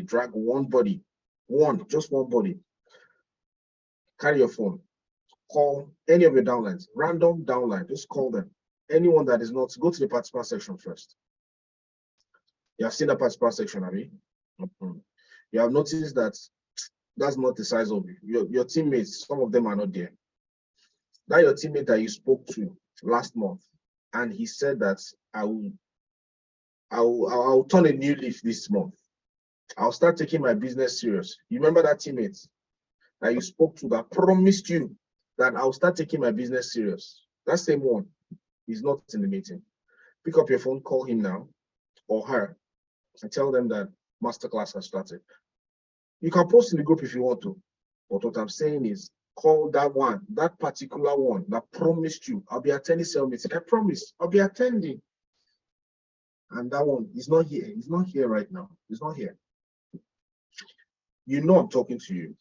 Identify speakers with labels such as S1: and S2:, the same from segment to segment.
S1: drag one body, just one body. Carry your phone, call any of your downlines, random downline, just call them. Anyone that is not, go to the participant section first. You have seen the participant section, have you? You have noticed that that's not the size of your teammates. Some of them are not there. That your teammate that you spoke to last month, and he said that I'll turn a new leaf this month. I'll start taking my business serious. You remember that teammate that you spoke to that promised you that I'll start taking my business serious? That same one is not in the meeting. Pick up your phone, call him now or her, and tell them that masterclass has started. You can post in the group if you want to, but what I'm saying is call that one, that particular one that promised you, I'll be attending sales meeting. I promise, I'll be attending. And that one is not here. He's not here right now. He's not here. You know I'm talking to you.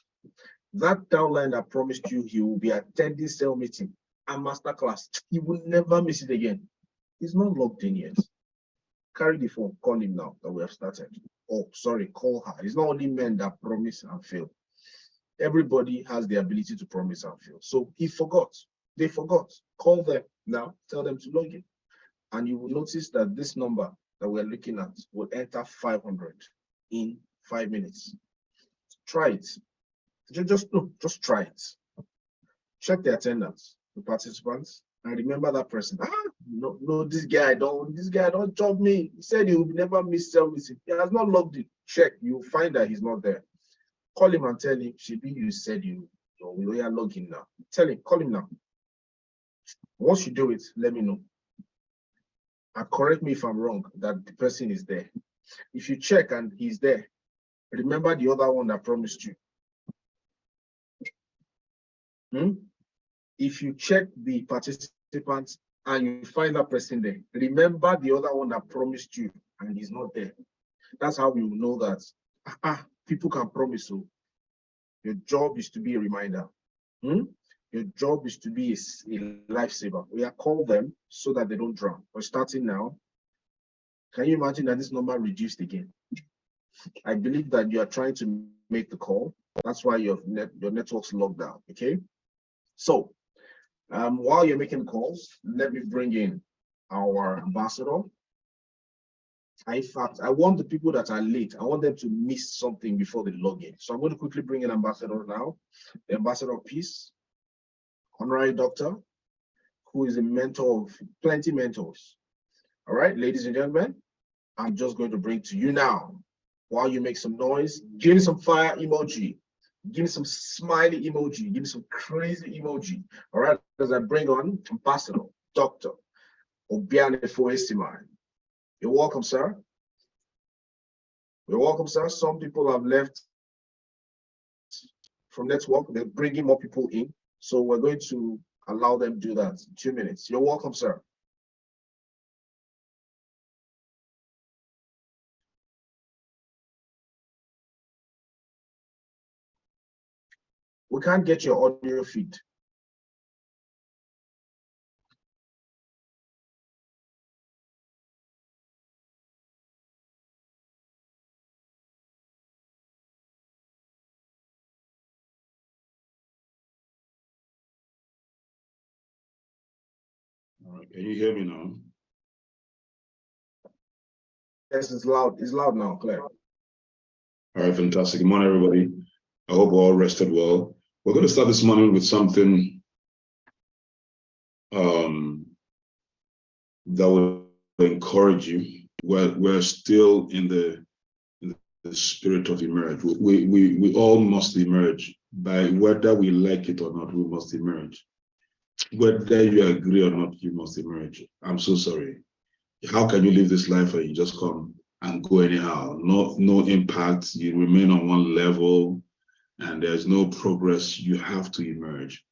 S1: That downline that promised you he will be attending sales meeting and masterclass, he will never miss it again. He's not logged in yet. Carry the phone, call him now that we have started. Oh, sorry, call her. It's not only men that promise and fail. Everybody has the ability to promise and fail. So he forgot. They forgot. Call them now, tell them to log in. And you will notice that this number that we're looking at will enter 500 in 5 minutes. Try it. Just try it. Check the attendance, the participants, and remember that person. No, this guy don't job me. He said he will never miss sales meeting. He has not logged in. Check, you'll find that he's not there. Call him and tell him, Shibi, you said you will log in now. Tell him, call him now. Once you do it, let me know. And correct me if I'm wrong, that the person is there. If you check and he's there, remember the other one that promised you. If you check the participants and you find that person there, remember the other one that promised you and he's not there. That's how you know that people can promise you. Your job is to be a reminder. Your job is to be a lifesaver. We are call them so that they don't drown. We're starting now. Can you imagine that this number reduced again? I believe that you are trying to make the call. That's why your network's locked down. Okay. So while you're making calls, let me bring in our ambassador. In fact, I want the people that are late, I want them to miss something before they log in. So I'm going to quickly bring in ambassador now, the ambassador of peace, honorary doctor, who is a mentor of plenty mentors. All right, ladies and gentlemen, I'm just going to bring to you now, while you make some noise, give me some fire emoji, give me some smiley emoji, give me some crazy emoji. All right, as I bring on ambassador, Dr. Obiane Foesimai. You're welcome, sir. You're welcome, sir. Some people have left from network. They're bringing more people in. So we're going to allow them to do that in 2 minutes. You're welcome, sir. We can't get your audio feed.
S2: All right, can you hear me now?
S1: Yes, it's loud. It's loud now, Claire.
S2: All right, fantastic. Good morning, everybody. I hope we're all rested well. We're going to start this morning with something that will encourage you. We're still in the spirit of emerge. We all must emerge. By whether we like it or not, we must emerge. Whether you agree or not, you must emerge. I'm so sorry. How can you live this life and you just come and go anyhow? No impact. You remain on one level and there's no progress. You have to emerge.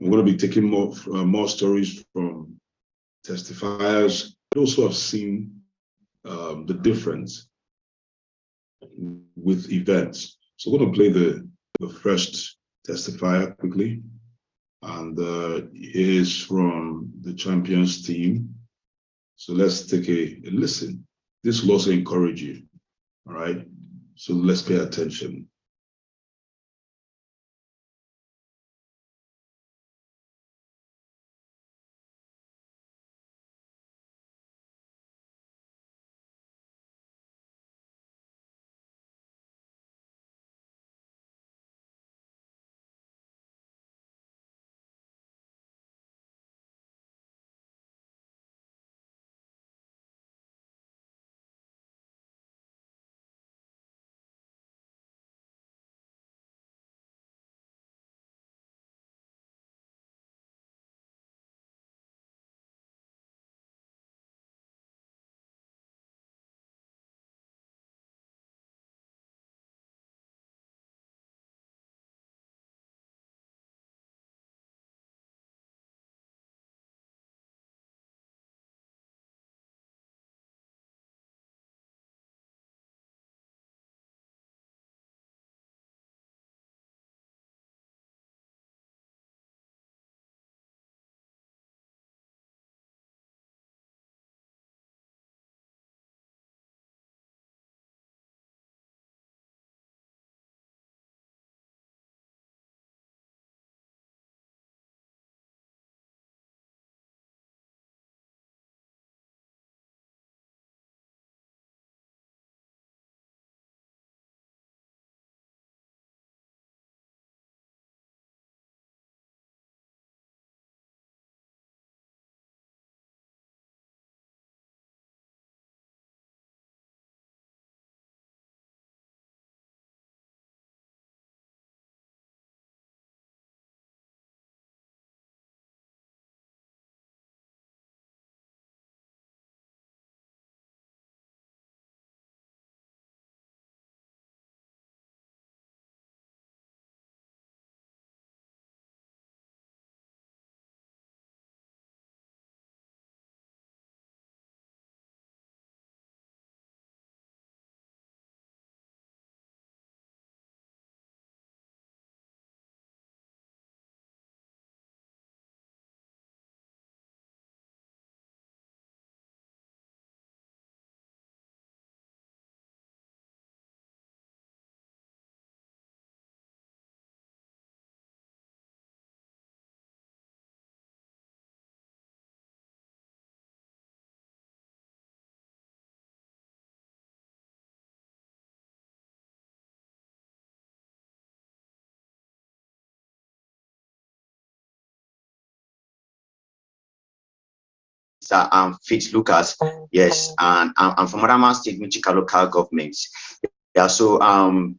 S2: We're going to be taking more stories from testifiers, those who have seen the difference with events. So we're going to play the first testifier quickly. And he is from the Champions team. So let's take a listen. This will also encourage you. All right. So let's pay attention.
S3: Fitz Lucas, yes, and I'm from Adamawa State, Michika local governments. Yeah, so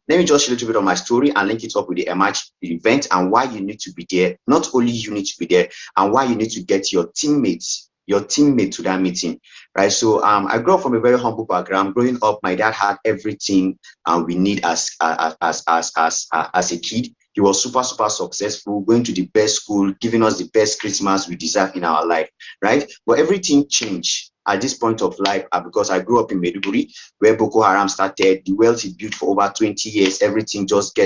S3: let me just share a little bit of my story and link it up with the Emerge event and why you need to be there. Not only you need to be there, and why you need to get your teammate to that meeting, right? So I grew up from a very humble background. Growing up, my dad had everything we need as a kid. He was super successful, going to the best school, giving us the best Christmas we deserve in our life, right? But everything changed at this point of life because I grew up in Maiduguri, where Boko Haram started. The wealth he built for over 20 years, everything just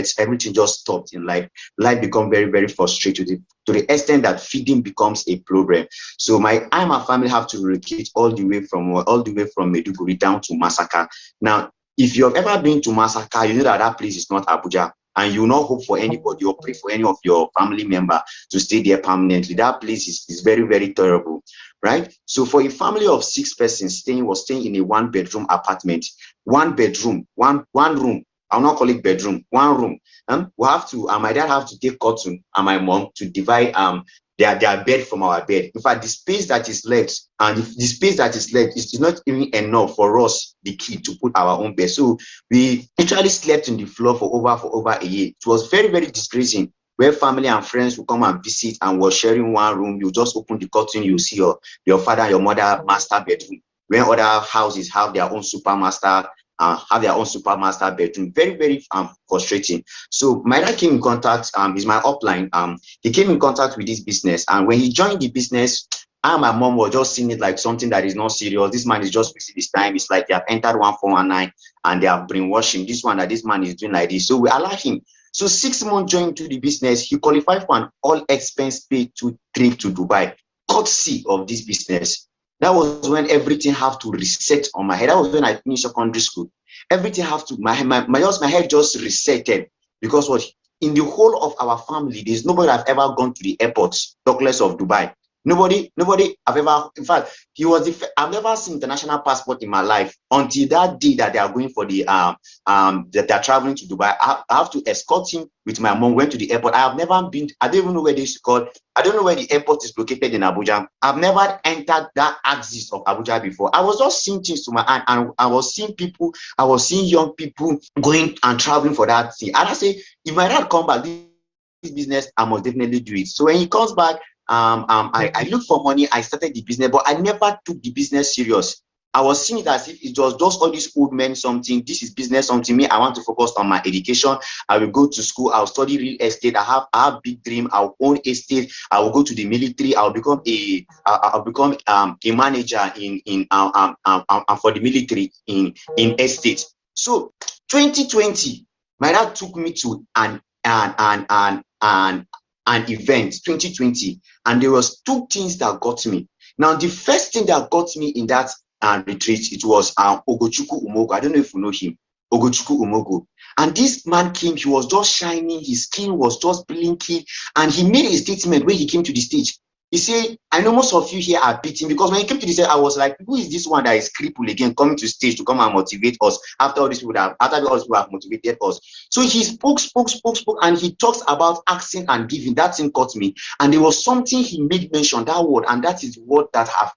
S3: stopped in life. Life become very frustrated to the extent that feeding becomes a problem. So I and my family have to relocate all the way from Maiduguri down to Masaka. Now, if you have ever been to Masaka, you know that place is not Abuja. And you will not hope for anybody or pray for any of your family member to stay there permanently. That place is very terrible, right? So for a family of 6 persons staying in a 1-bedroom apartment, 1 bedroom, one room. I'll not call it bedroom, 1 room. We have to, my dad have to take cotton and my mom to divide their bed from our bed. In fact, the space that is left, and the space that is left is not even enough for us, the kid, to put our own bed. So we literally slept on the floor for over a year. It was very disgracing, where family and friends will come and visit and we're sharing 1 room. You just open the curtain, you see your father and your mother master bedroom, where other houses have their own supermaster bedroom. Very frustrating. So my dad came in contact, is my upline. He came in contact with this business, and when he joined the business, I and my mom were just seeing it like something that is not serious. This man is just wasting his time. It's like they have entered 1419 and they have brainwashed him. This man is doing like this. So we allow him. So 6 months joined to the business, he qualified for an all expense paid trip to Dubai, courtesy of this business. That was when everything have to reset on my head. That was when I finished secondary school. Everything have to my head just resetted, because what, in the whole of our family, there's nobody I've ever gone to the airport, talk less of Dubai. Nobody I've ever, in fact, I've never seen international passport in my life until that day that they are going for the that they're traveling to Dubai. I have to escort him with my mom. Went to the airport. I have never been. I don't even know where this is called. I don't know where the airport is located in Abuja. I've never entered that axis of Abuja before. I was just seeing things to my hand, and I was seeing people. I was seeing young people going and traveling for that thing. And I say, if my dad come back, this business, I must definitely do it. So when he comes back, I looked for money. I started the business, but I never took the business serious. I was seeing it as if it was just all these old men something. This is business something. Me, I want to focus on my education. I will go to school. I'll study real estate. I have big dream. I'll own estate. I will go to the military. I'll become a manager in for the military in estate. So 2020, my dad took me to an event 2020, and there was two things that got me. Now, the first thing that got me in that retreat, it was Ogochukwu Umogo. I don't know if you know him, Ogochukwu Umogo. And this man came, he was just shining, his skin was just blinking, and he made a statement when he came to the stage. He said, I know most of you here are beating, because when he came to the stage, I was like, who is this one that is crippled again coming to stage to come and motivate us after all these people have motivated us? So he spoke, and he talks about asking and giving. That thing caught me. And there was something he made mention, that word, and that is what that have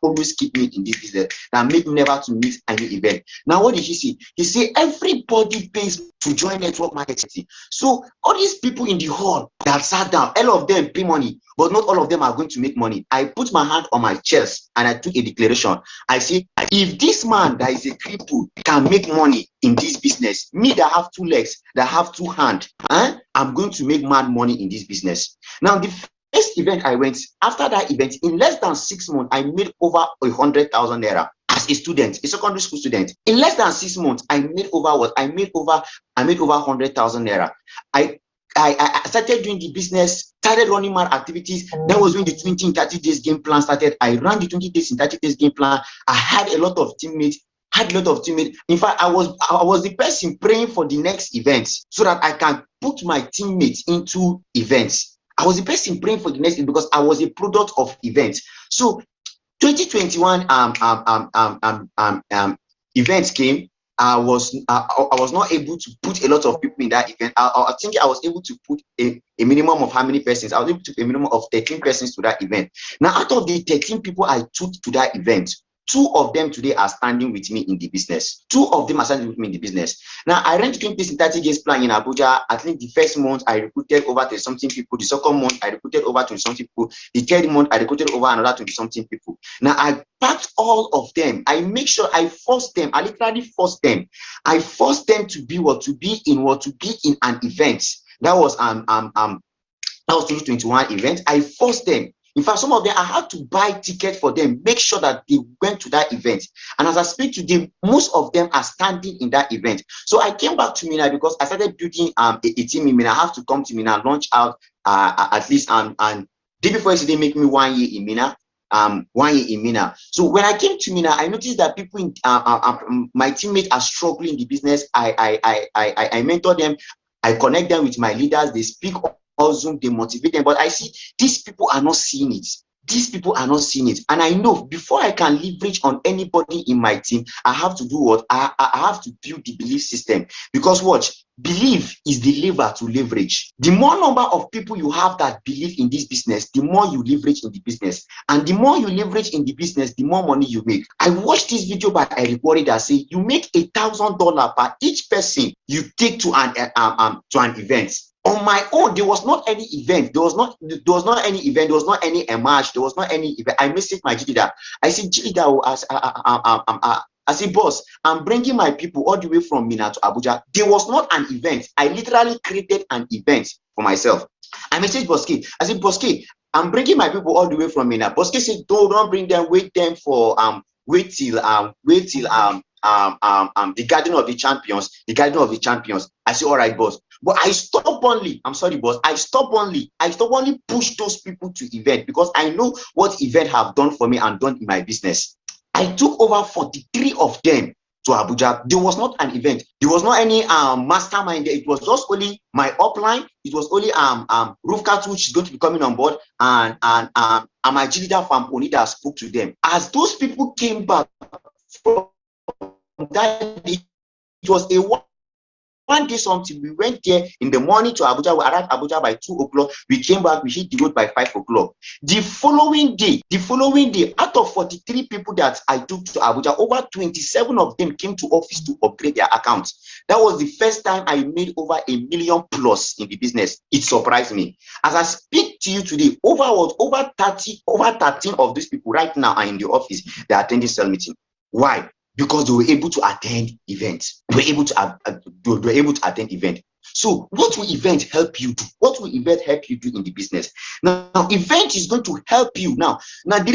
S3: always kept me in this business, that made me never to miss any event. Now, what did he say? He said, everybody pays to join network marketing. So all these people in the hall that sat down, all of them pay money, but not all of them are going to make money. I put my hand on my chest and I took a declaration. I say, if this man that is a cripple can make money in this business, me that have two legs, that have two hands, I'm going to make mad money in this business. Now, the first event I went, after that event, in less than 6 months, I made over 100,000 naira. As a student, a secondary school student, in less than 6 months, I made over 100,000 naira. I started doing the business, started running my activities. That was when the 20 in 30 days game plan started. I ran the 20 days in 30 days game plan. I had a lot of teammates. In fact, I was the person praying for the next event so that I can put my teammates into events. I was the person praying for the next event because I was a product of events. So 2021 events came. I was not able to put a lot of people in that event. I think I was able to put a minimum of how many persons? I was able to put a minimum of 13 persons to that event. Now, out of the 13 people I took to that event, 2 of them today are standing with me in the business. 2 of them are standing with me in the business. Now, I ran 20 days in 30 days plan in Abuja. I think the first month I recruited over 20 something people. The second month I recruited over 20 something people. The third month I recruited over another 20 something people. Now, I packed all of them. I make sure I forced them. I literally forced them. I forced them to be in an event. That was 2021 event. I forced them. In fact, some of them, I had to buy tickets for them, make sure that they went to that event. And as I speak to them, most of them are standing in that event. So I came back to Mina because I started building a team in Mina. I have to come to Mina, launch out at least and day before yesterday make me 1 year in Mina. 1 year in Mina. So when I came to Mina, I noticed that people in my teammates are struggling in the business. I mentor them, I connect them with my leaders, they speak on Zoom, they motivate them, but I see these people are not seeing it. These people are not seeing it. And I know before I can leverage on anybody in my team, I have to do what? I have to build the belief system. Because what? Belief is the lever to leverage. The more number of people you have that believe in this business, the more you leverage in the business. And the more you leverage in the business, the more money you make. I watched this video by a reporter that say you make $1,000 per each person you take to an event. On my own, there was not any event. There was not any event. There was not any emerge. There was not any event. I messaged my G leader. I said, G leader, I said, boss, I'm bringing my people all the way from Mina to Abuja. There was not an event. I literally created an event for myself. I messaged Boske. I said, Boske, I'm bringing my people all the way from Mina. Boske said, don't bring them. Wait them for wait till the Garden of the Champions. The Garden of the Champions. I said, all right, boss. But I stubbornly, I'm sorry, boss, I stubbornly push those people to event because I know what event have done for me and done in my business. I took over 43 of them to Abuja. There was not an event. There was not any mastermind there. It was just only my upline. It was only Rufkat, which is going to be coming on board, and my G leader from Onida spoke to them. As those people came back from that, it was a one day something. We went there in the morning to Abuja. We arrived Abuja by 2 o'clock. We came back. We hit the road by 5 o'clock. The following day, out of 43 people that I took to Abuja, over 27 of them came to office to upgrade their accounts. That was the first time I made over $1 million plus in the business. It surprised me. As I speak to you today, over 13 of these people right now are in the office. They are attending cell meeting. Why? Because they were able to attend events. They were able to attend event. So what will event help you do? What will event help you do in the business? Now event is going to help you. Now the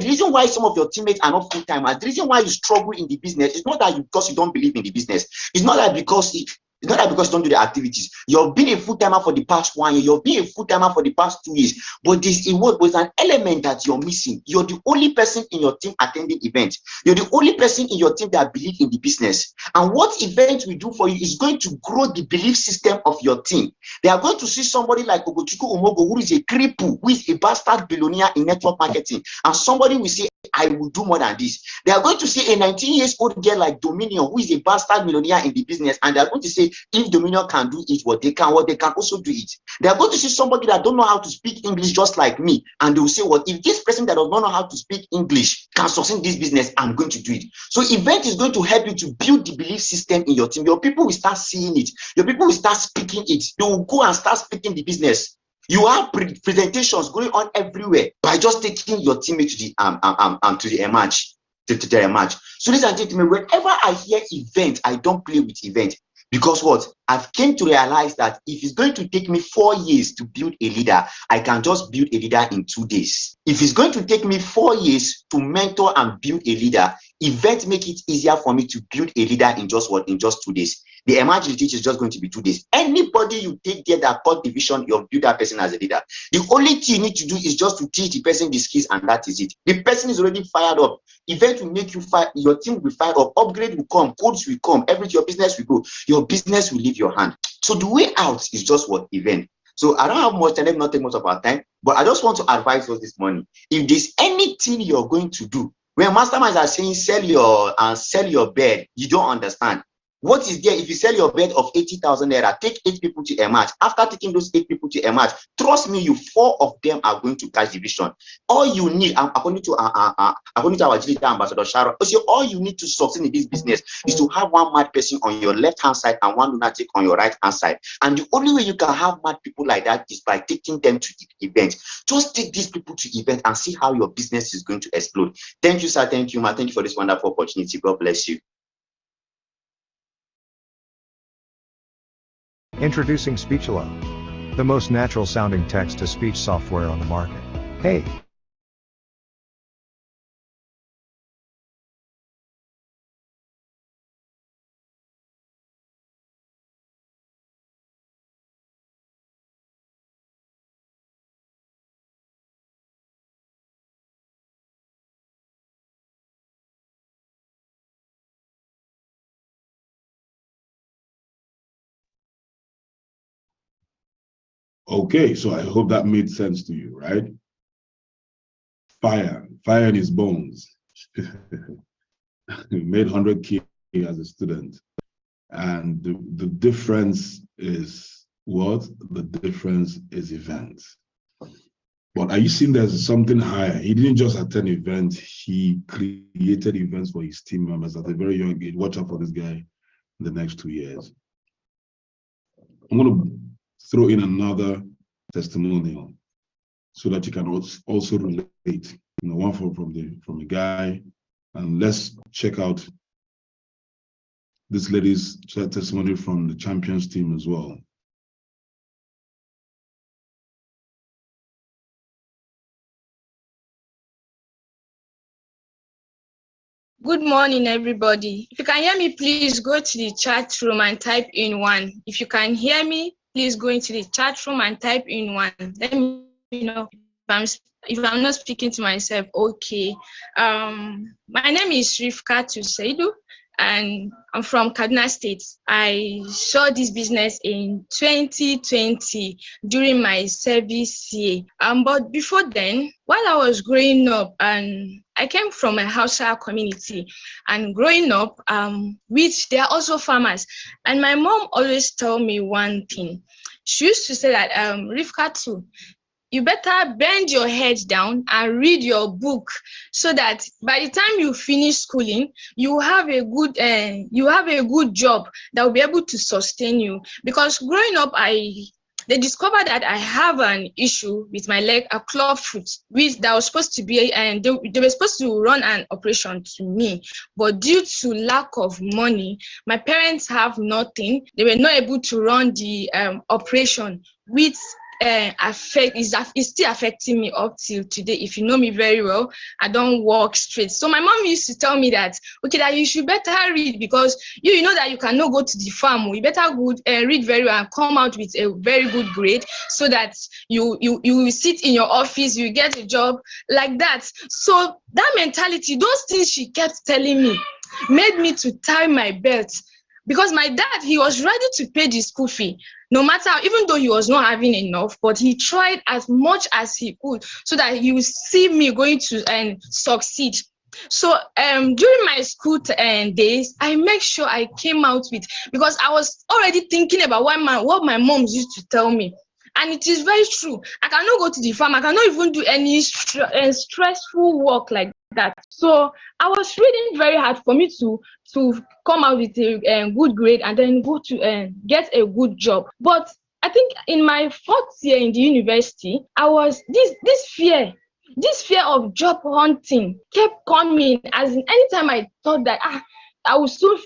S3: reason why some of your teammates are not full-timers, the reason why you struggle in the business is not that because you don't believe in the business. It's not that because you don't do the activities. You've been a full-timer for the past 1 year. You've been a full-timer for the past 2 years. But there's an element that you're missing. You're the only person in your team attending events. You're the only person in your team that believes in the business. And what event we do for you is going to grow the belief system of your team. They are going to see somebody like Ogochukwu Umogo, who is a cripple, who is a bastard billionaire in network marketing. And somebody will say, I will do more than this. They are going to see a 19-year-old girl like Dominion, who is a bastard millionaire in the business, and they are going to say, if Dominion can do it, what they can also do it. They are going to see somebody that don't know how to speak English just like me, and they will say, well, if this person that does not know how to speak English can succeed in this business, I'm going to do it. So event is going to help you to build the belief system in your team. Your people will start seeing it. Your people will start speaking it. They will go and start speaking the business. You have presentations going on everywhere by just taking your teammate to the emerge. To emerge. So ladies and gentlemen, whenever I hear event, I don't play with event. Because what? I've came to realize that if it's going to take me 4 years to build a leader, I can just build a leader in 2 days. If it's going to take me 4 years to mentor and build a leader, event make it easier for me to build a leader in just 2 days. The emergency teach is just going to be 2 days. Anybody you take there that got division, you'll build that person as a leader. The only thing you need to do is just to teach the person the skills, and that is it. The person is already fired up. Event will make you fire, your team will be fired up, upgrade will come, codes will come, everything, your business will go, your business will leave your hand. So the way out is just what? Event. So I don't have much time, let me not take much of our time, but I just want to advise us this morning. If there's anything you're going to do, when masterminds are saying sell your bed, you don't understand. What is there? If you sell your bed of 80,000 naira, take 8 people to emerge. After taking those 8 people to emerge, trust me, 4 of them are going to catch the vision. All you need, according to our leader, Ambassador Sharon, all you need to succeed in this business is to have one mad person on your left-hand side and one lunatic on your right-hand side. And the only way you can have mad people like that is by taking them to the event. Just take these people to event and see how your business is going to explode. Thank you, sir. Thank you, ma. Thank you for this wonderful opportunity. God bless you.
S4: Introducing Speechalo, the most natural sounding text-to-speech software on the market. Hey!
S2: Okay, so I hope that made sense to you, right? Fire in his bones. He made 100K as a student. And the difference is what? The difference is events. But are you seeing there's something higher? He didn't just attend events, he created events for his team members at a very young age. Watch out for this guy in the next 2 years. I'm going to throw in another testimonial so that you can also relate. One from a guy, and let's check out this lady's testimony from the champions team as well.
S5: Good morning, everybody. If you can hear me, please go to the chat room and type in 1. If you can hear me, please go into the chat room and type in 1. Let me know if I'm not speaking to myself. Okay. My name is Rifkatu Saidu, and I'm from Kaduna State. I saw this business in 2020 during my service year. But before then, while I was growing up, and I came from a Hausa community, and growing up, which they are also farmers, and my mom always told me one thing. She used to say that, Rifkatu, you better bend your head down and read your book, so that by the time you finish schooling, you have a good job that will be able to sustain you. Because growing up, they discovered that I have an issue with my leg, a claw foot, which that was supposed to be, and they were supposed to run an operation to me, but due to lack of money, my parents have nothing. They were not able to run the operation, which is still affecting me up till today. If you know me very well, I don't walk straight. So my mom used to tell me that, okay, that you should better read, because you know that you cannot go to the farm. You better read very well and come out with a very good grade, so that you will sit in your office, you get a job like that. So that mentality, those things she kept telling me, made me to tie my belt. Because my dad, he was ready to pay the school fee, no matter, even though he was not having enough, but he tried as much as he could so that he would see me going to succeed. So during my school days, I make sure I came out with, because I was already thinking about what my mom used to tell me. And it is very true. I cannot go to the farm. I cannot even do any stressful work like that. So I was reading very hard for me to come out with a good grade and then go to get a good job. But I think in my 4th year in the university, I was this fear of job hunting kept coming. As in, anytime I thought that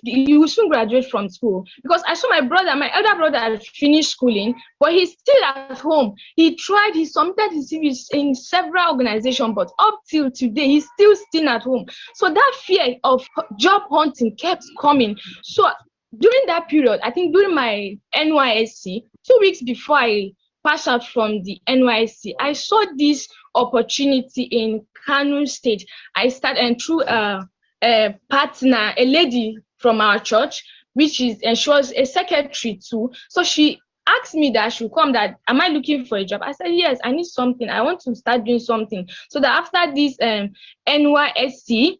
S5: you will soon graduate from school, because I saw my elder brother had finished schooling, but he's still at home. He submitted his CV in several organizations, but up till today, he's still staying at home. So that fear of job hunting kept coming. So during that period, I think during my NYSC, 2 weeks before I passed out from the NYSC, I saw this opportunity in Kano State. I started through a partner, a lady from our church, and she was a secretary too. So she asked me that she would come, that am I looking for a job? I said, yes, I need something. I want to start doing something. So that after this NYSC,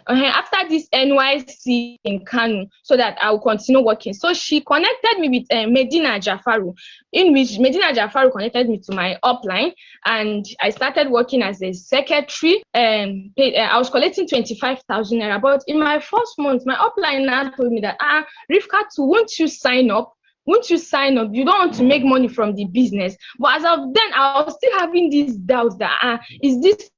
S5: after this NYSC in Kano, so that I will continue working. So she connected me with Medina Jafaru, in which Medina Jafaru connected me to my upline, and I started working as a secretary. I was collecting 25,000 naira. But in my first month, my upline now told me that, Rifkatu, won't you sign up? Won't you sign up? You don't want to make money from the business. But as of then, I was still having these doubts that, is this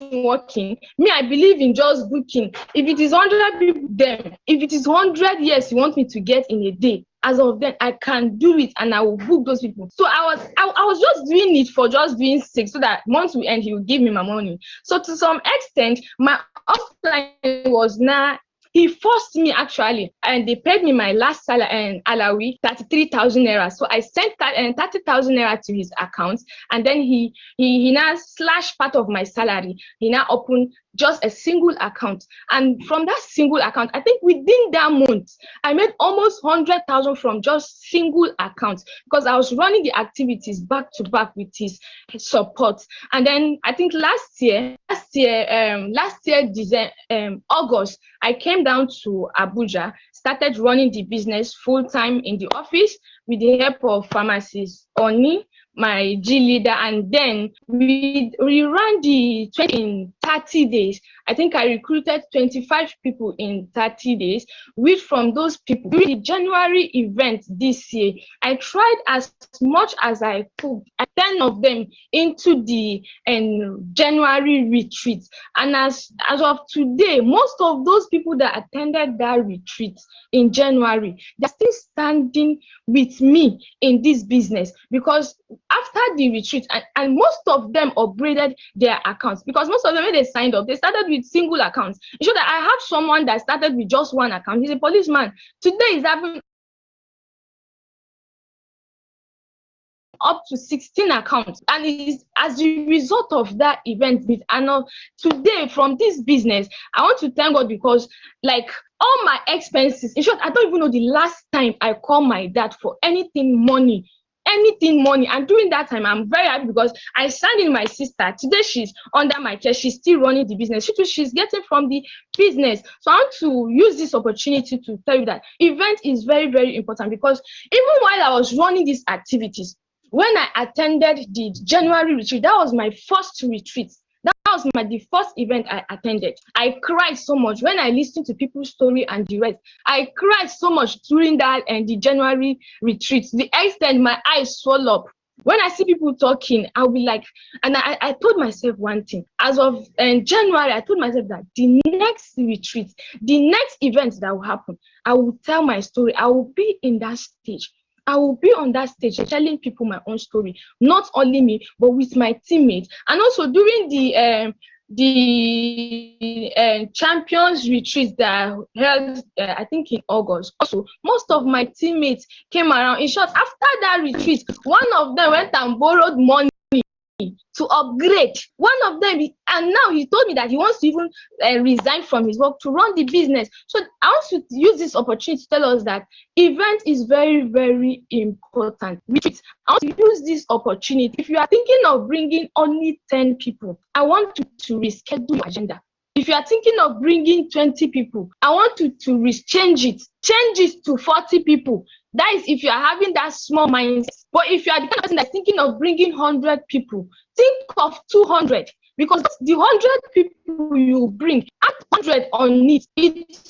S5: working? Me, I believe in just booking. If it is 100 people, then if it is 100 years you want me to get in a day, as of then, I can do it and I will book those people. So I was just doing it for just doing sake, so that once we end, he will give me my money. So to some extent, my offline was now, he forced me actually, and they paid me my last salary and alawi, 33,000 naira. So I sent 30,000 naira to his account, and then he now slashed part of my salary. He now opened just a single account, and from that single account, I think within that month, I made almost 100,000 from just single accounts, because I was running the activities back to back with his support. And then I think last year, August, I came down to Abuja, started running the business full time in the office with the help of pharmacist Oni, my G leader, and then we ran the 20 in 30 days. I think I recruited 25 people in 30 days, which from those people, during the January event this year, I tried as much as I could. I 10 of them into the January retreat. And as of today, most of those people that attended that retreat in January, they're still standing with me in this business, because after the retreat, and most of them upgraded their accounts, because most of them, when they signed up, they started with single accounts. It showed that I have someone that started with just one account. He's a policeman. Today he's having up to 16 accounts, and it is as a result of that event with Anna. Today, from this business, I want to thank God, because like all my expenses, in short, I don't even know the last time I called my dad for anything money. And during that time, I'm very happy, because I signed in my sister. Today she's under my care. She's still running the business. She's getting from the business. So I want to use this opportunity to tell you that event is very, very important, because even while I was running these activities, when I attended the January retreat, that was my first retreat. That was the first event I attended. I cried so much when I listened to people's story and the rest. I cried so much during that and the January retreat. The extent my eyes swell up. When I see people talking, I'll be like, and I told myself one thing. As of January, I told myself that the next retreat, the next event that will happen, I will tell my story. I will be in that stage. I will be on that stage telling people my own story, not only me, but with my teammates. And also during the champions retreat that held, I think in August. Also, most of my teammates came around. In short, after that retreat, one of them went and borrowed money to upgrade. One of them, and now he told me that he wants to even resign from his work to run the business. So I want to use this opportunity to tell us that event is very, very important. I want to use this opportunity. If you are thinking of bringing only 10 people, I want you to reschedule your agenda. If you are thinking of bringing 20 people, I want you to change it to 40 people. That is if you are having that small mindset. But if you are the kind of person that's thinking of bringing 100 people, think of 200. Because the 100 people you bring, add 100 on it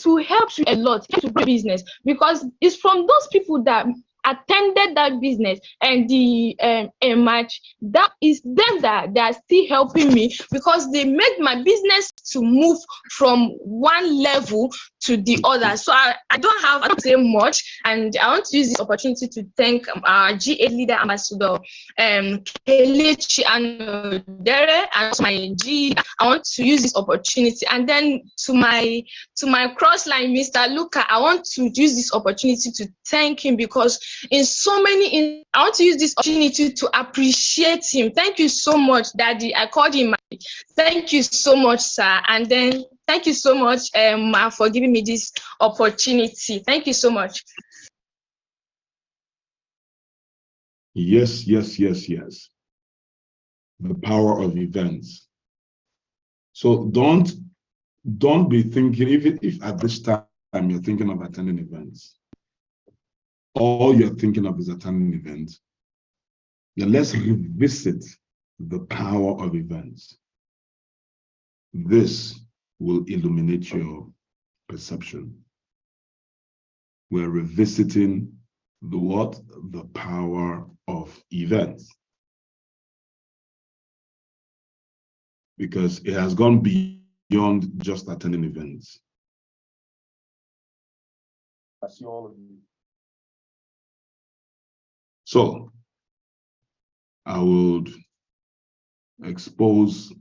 S5: will help you a lot to grow business. Because it's from those people that attended that business and the match, that is them that they are still helping me, because they made my business to move from one level to the other. So I don't say much, and I want to use this opportunity to thank our GA leader ambassador Kelechi and Dere, and my G. I want to use this opportunity, and then to my crossline, Mr. Luca, I want to use this opportunity to thank him, because I want to use this opportunity to appreciate him. Thank you so much, Daddy. I called him. Thank you so much, sir. And then thank you so much, for giving me this opportunity. Thank you so much.
S2: Yes. The power of events. So don't be thinking, even if at this time you're thinking of attending events, all you're thinking of is attending events. Then let's revisit the power of events. This will illuminate your perception. We're revisiting the power of events. Because it has gone beyond just attending events. I see all of you. So I would expose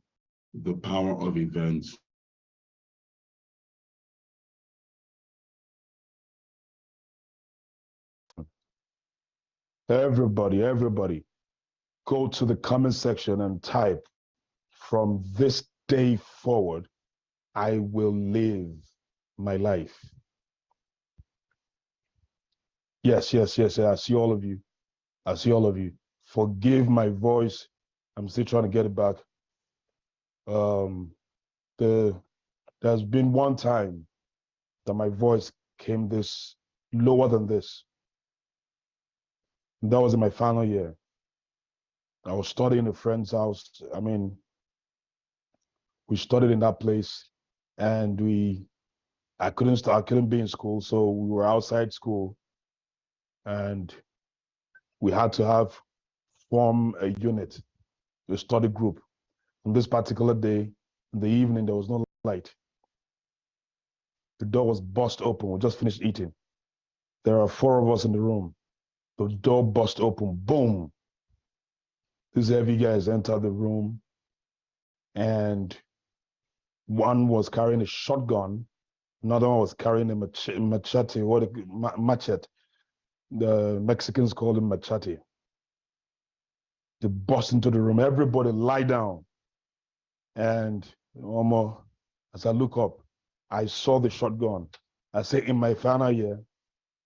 S2: the power of events.
S6: Everybody, go to the comment section and type, "From this day forward, I will live my life." Yes. I see all of you. Forgive my voice. I'm still trying to get it back. There's been one time that my voice came this lower than this. That was in my final year. I was studying in a friend's house. I mean, we studied in that place, and I couldn't be in school, so we were outside school, and we had to have form a unit, a study group. On this particular day, in the evening, there was no light. The door was burst open. We just finished eating. There are 4 of us in the room. The door burst open. Boom. These heavy guys entered the room, and one was carrying a shotgun. Another one was carrying a machete. Machete. The Mexicans call it machete. They burst into the room. Everybody lie down. And as I look up, I saw the shotgun. I say, in my final year,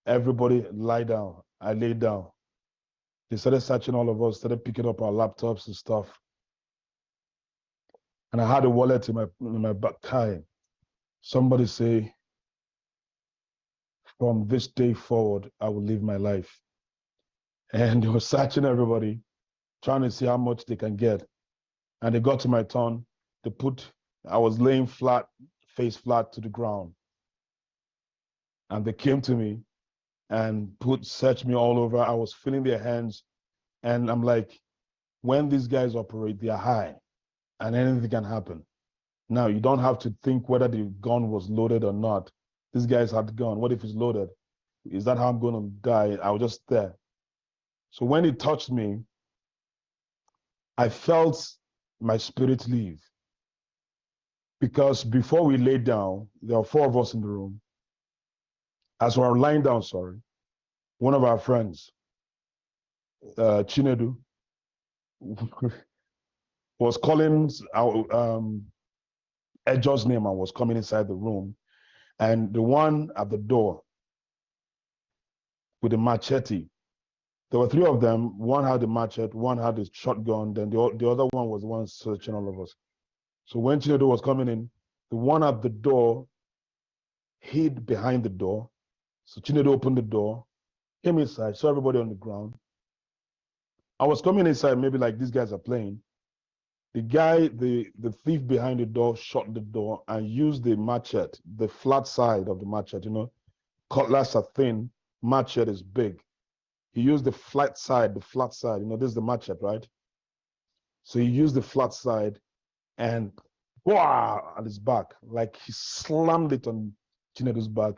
S6: everybody lie down. I lay down. They started searching all of us, started picking up our laptops and stuff. And I had a wallet in my back tie. Somebody say, from this day forward, I will live my life. And they were searching everybody, trying to see how much they can get. And they got to my turn. I was laying flat, face flat to the ground. And they came to me and searched me all over. I was feeling their hands. And I'm like, when these guys operate, they are high and anything can happen. Now, you don't have to think whether the gun was loaded or not. These guys had the gun. What if it's loaded? Is that how I'm going to die? I was just there. So when it touched me, I felt my spirit leave. Because before we laid down, there were 4 of us in the room. As we were lying down, one of our friends, Chinedu, was calling our Edge's name and was coming inside the room. And the one at the door with the machete, there were 3 of them. One had the machete, one had the shotgun, then the other one was the one searching all of us. So when Chinedu was coming in, the one at the door hid behind the door. So Chinedu opened the door, came inside, saw everybody on the ground. I was coming inside, maybe like these guys are playing. The guy, the thief behind the door, shut the door and used the machete, the flat side of the machete. Cutlass are thin, machete is big. He used the flat side. This is the machete, right? So he used the flat side and wow, at his back, like he slammed it on Chinedu's back.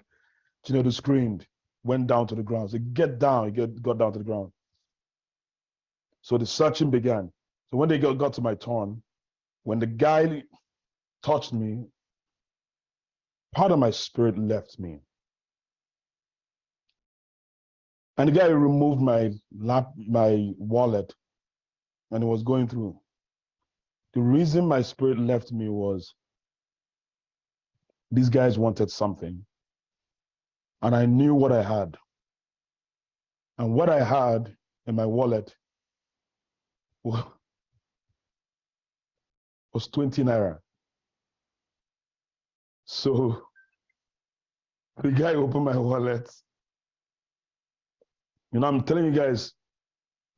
S6: Chinedu screamed, went down to the ground. So get down, got down to the ground. So the searching began. So when they got to my turn, when the guy touched me, part of my spirit left me. And the guy removed my wallet, and it was going through. The reason my spirit left me was these guys wanted something, and I knew what I had. And what I had in my wallet was 20 naira. So the guy opened my wallet. I'm telling you guys,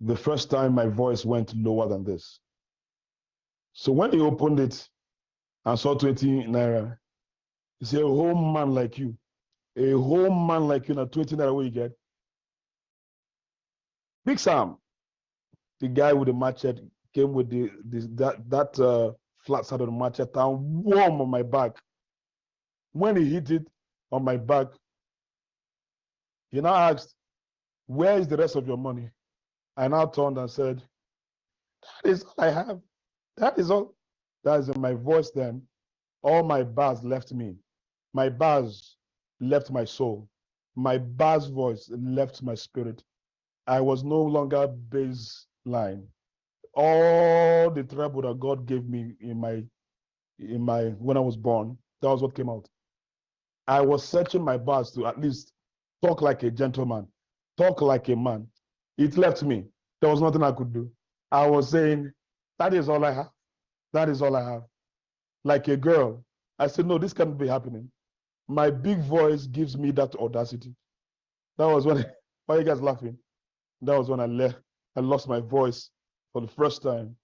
S6: the first time my voice went lower than this. So when he opened it and saw 20 naira, he said, a whole man like you, now 20 naira, what you get? Big Sam, the guy with the machete came with that flat side of the machete and warm on my back. When he hit it on my back, he now asked, where is the rest of your money? I now turned and said, that is all I have. That is all. That is in my voice then. All my bars left me. My bars left my soul. My bars voice left my spirit. I was no longer baseline. All the treble that God gave me when I was born, that was what came out. I was searching my bars to at least talk like a gentleman, talk like a man. It left me. There was nothing I could do. I was saying, that is all I have. That is all I have. Like a girl. I said, no, this can't be happening. My big voice gives me that audacity. That was when, why are you guys laughing? That was when I lost my voice for the first time.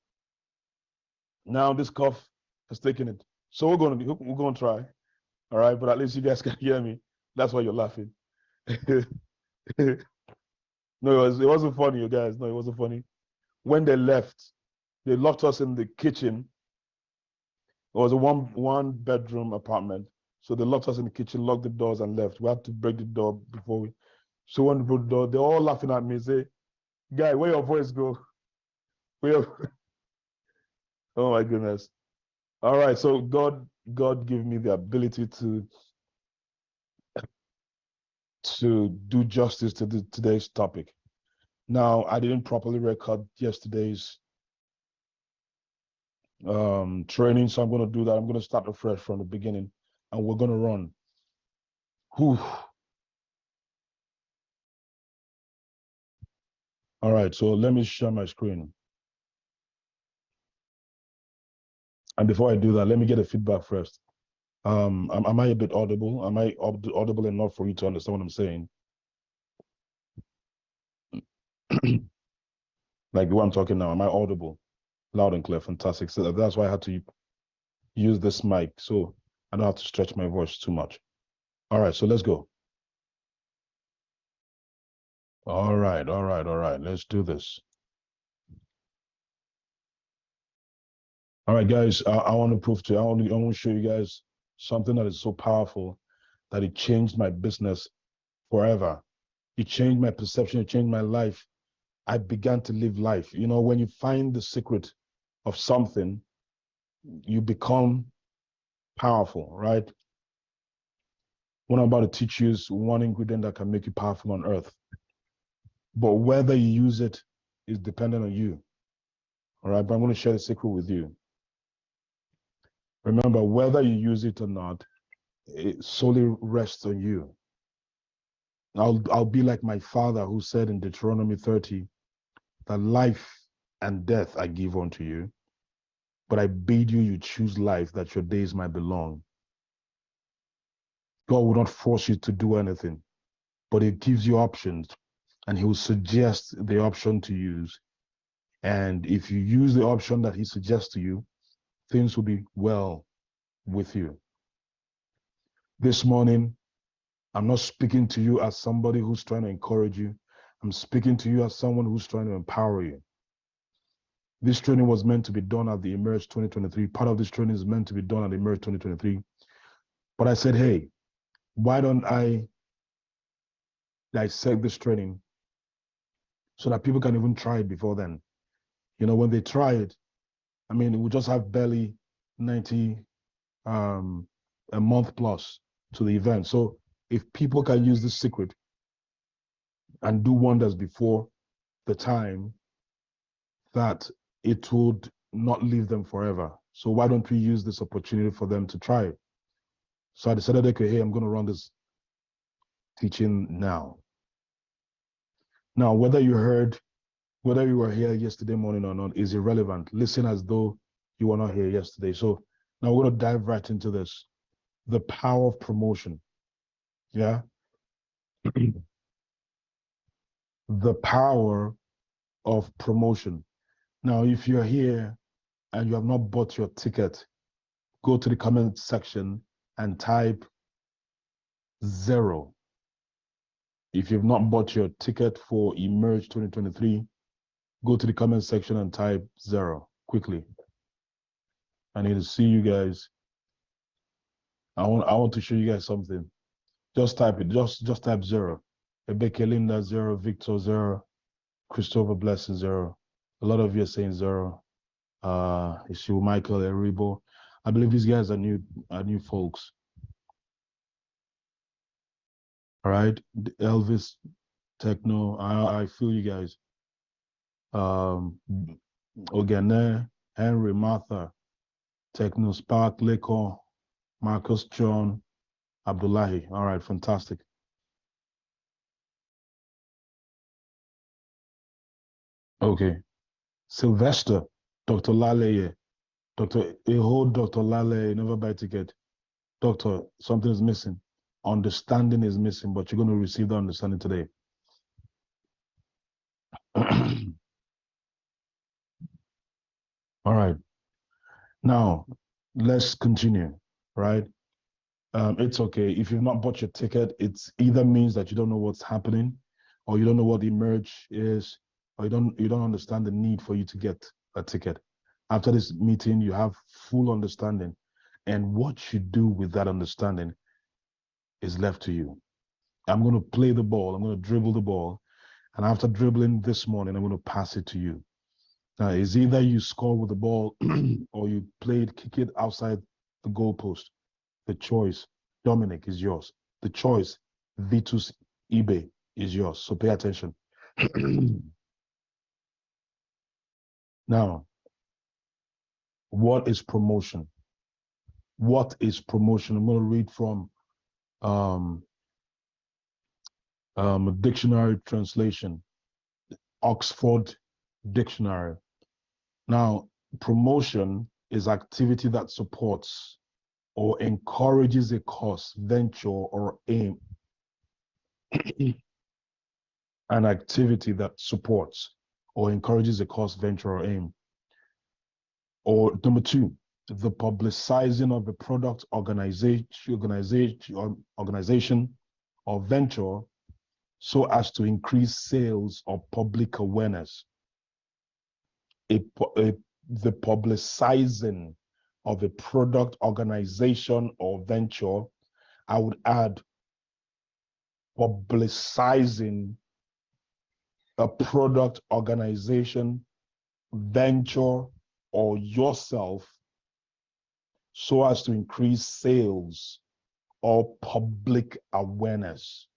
S6: Now this cough has taken it. So we're going to try. All right, but at least you guys can hear me. That's why you're laughing. No, it wasn't funny, you guys. No, it wasn't funny. when they left, they locked us in the kitchen. It was a one bedroom apartment. So they locked us in the kitchen, locked the doors, and left. We had to break the door before we. So when we broke the door, they're all laughing at me. Say, "Guy, where your voice go? Where?" Oh my goodness! All right, so God gave me the ability to do justice to today's topic. Now, I didn't properly record yesterday's training, so I'm going to do that. I'm going to start afresh from the beginning, and we're going to run. Whew. All right, so let me share my screen. And before I do that, let me get a feedback first. Am I a bit audible? Am I audible enough for you to understand what I'm saying? Like the way I'm talking now, am I audible? Loud and clear, fantastic. So that's why I had to use this mic, so I don't have to stretch my voice too much. All right, so let's go. All right, let's do this. All right, guys, I want to prove to you, I want to show you guys something that is so powerful that it changed my business forever. It changed my perception, it changed my life. I began to live life. You know, when you find the secret of something, you become powerful, right? What I'm about to teach you is one ingredient that can make you powerful on earth. But whether you use it is dependent on you. All right, but I'm going to share the secret with you. Remember, whether you use it or not, it solely rests on you. I'll be like my father who said in Deuteronomy 30 that life and death I give unto you, but I bid you choose life that your days might be long. God will not force you to do anything, but he gives you options and he will suggest the option to use. And if you use the option that he suggests to you, things will be well with you. This morning, I'm not speaking to you as somebody who's trying to encourage you. I'm speaking to you as someone who's trying to empower you. This training was meant to be done at the Emerge 2023. Part of this training is meant to be done at the Emerge 2023. But I said, hey, why don't I dissect this training so that people can even try it before then? You know, when they try it, I mean, we just have barely 90 a month plus to the event. So if people can use this secret and do wonders before the time, that it would not leave them forever. So why don't we use this opportunity for them to try it? So I decided, okay, hey, I'm going to run this teaching now. Now, whether you were here yesterday morning or not is irrelevant. Listen as though you were not here yesterday. So now we're going to dive right into this. The power of promotion. Yeah. The power of promotion. Now, if you're here and you have not bought your ticket, go to the comment section and type 0. If you've not bought your ticket for Emerge 2023, go to the comment section and type 0 quickly. I need to see you guys. I want to show you guys something. Just type it. Just type 0. Rebecca Linda 0, Victor 0, Christopher Blessing 0. A lot of you are saying 0. Issue Michael Eribo. I believe these guys are new folks. All right, Elvis, Techno. I feel you guys. Ogene, Henry, Martha, Techno, Spark, Leko, Marcus, John, Abdullahi. All right, fantastic. Okay, Sylvester, Dr. Lale, Dr. Eho, Dr. Lale, never buy ticket. Doctor, something is missing. Understanding is missing, but you're going to receive the understanding today. All right. Now, let's continue, right? It's okay. If you've not bought your ticket, it either means that you don't know what's happening or you don't know what Emerge is. or you don't understand the need for you to get a ticket. After this meeting, you have full understanding, and what you do with that understanding is left to you. I'm going to play the ball. I'm going to dribble the ball. And after dribbling this morning, I'm going to pass it to you. Now, it's either you score with the ball or you kick it outside the goalpost. The choice, Dominic, is yours. The choice, Vitus eBay, is yours. So pay attention. Now, what is promotion? What is promotion? I'm going to read from a dictionary translation, Oxford Dictionary. Now, promotion is activity that supports or encourages a cause, venture, or aim. An activity that supports or encourages a cause, venture, or aim. Or number two, the publicizing of a product, organization, or venture so as to increase sales or public awareness. The publicizing of a product, organization, or venture, I would add publicizing a product, organization, venture, or yourself so as to increase sales or public awareness.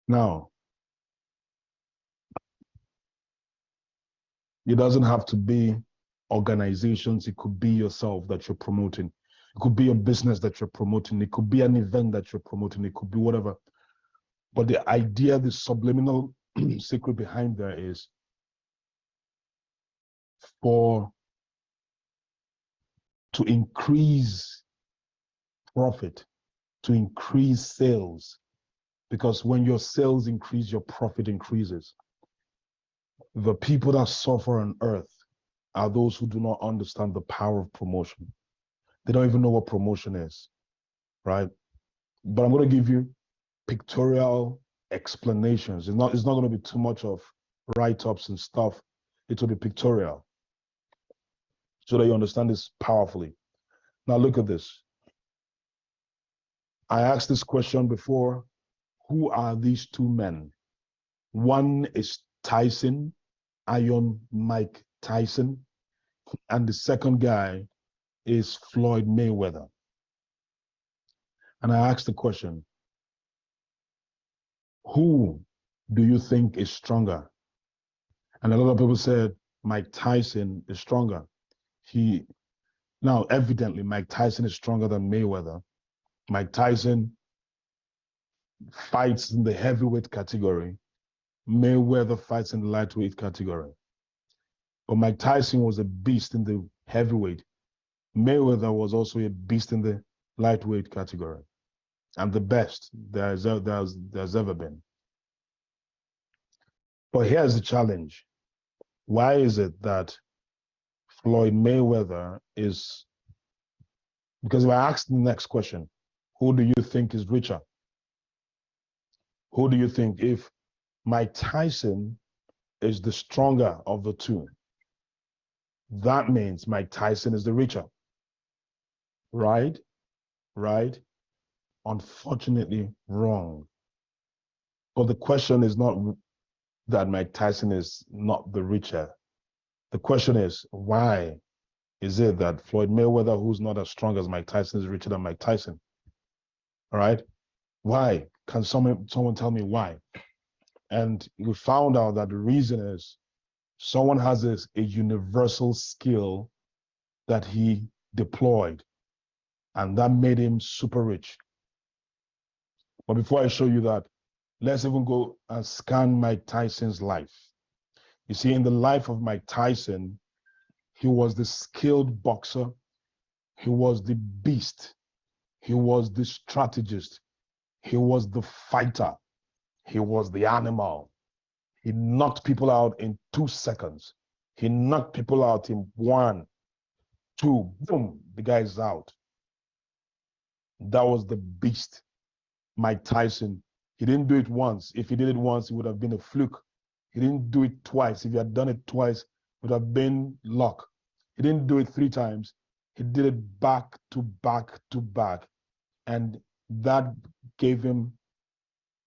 S6: Now, it doesn't have to be organizations. It could be yourself that you're promoting. It could be a business that you're promoting. It could be an event that you're promoting. It could be whatever. But the idea, the subliminal secret behind there is to increase profit, to increase sales. Because when your sales increase, your profit increases. The people that suffer on earth are those who do not understand the power of promotion. They don't even know what promotion is, right? But I'm going to give you pictorial explanations. It's not going to be too much of write-ups and stuff. It will be pictorial so that you understand this powerfully. Now look at this. I asked this question before. Who are these two men? One is Tyson, Iron Mike Tyson, and the second guy is Floyd Mayweather. And I asked the question, who do you think is stronger? And a lot of people said Mike Tyson is stronger. Now, evidently, Mike Tyson is stronger than Mayweather. Mike Tyson fights in the heavyweight category. Mayweather fights in the lightweight category. But Mike Tyson was a beast in the heavyweight. Mayweather was also a beast in the lightweight category. And the best there's ever been. But here's the challenge. Why is it that Floyd Mayweather is... Because if I ask the next question, who do you think is richer? Who do you think? If Mike Tyson is the stronger of the two, that means Mike Tyson is the richer. Right? Right? Unfortunately, wrong. But the question is not that Mike Tyson is not the richer. The question is, why is it that Floyd Mayweather, who's not as strong as Mike Tyson, is richer than Mike Tyson? All right? Why? Can someone tell me why? And we found out that the reason is someone has a universal skill that he deployed, and that made him super rich. But before I show you that, let's even go and scan Mike Tyson's life. You see, in the life of Mike Tyson, he was the skilled boxer. He was the beast. He was the strategist. He was the fighter. He was the animal. He knocked people out in 2 seconds. He knocked people out in 1, 2, boom, the guy's out. That was the beast Mike Tyson He didn't do it once. If he did it once, it would have been a fluke. He didn't do it twice. If he had done it twice, it would have been luck. He didn't do it 3 times. He did it back to back to back. And that gave him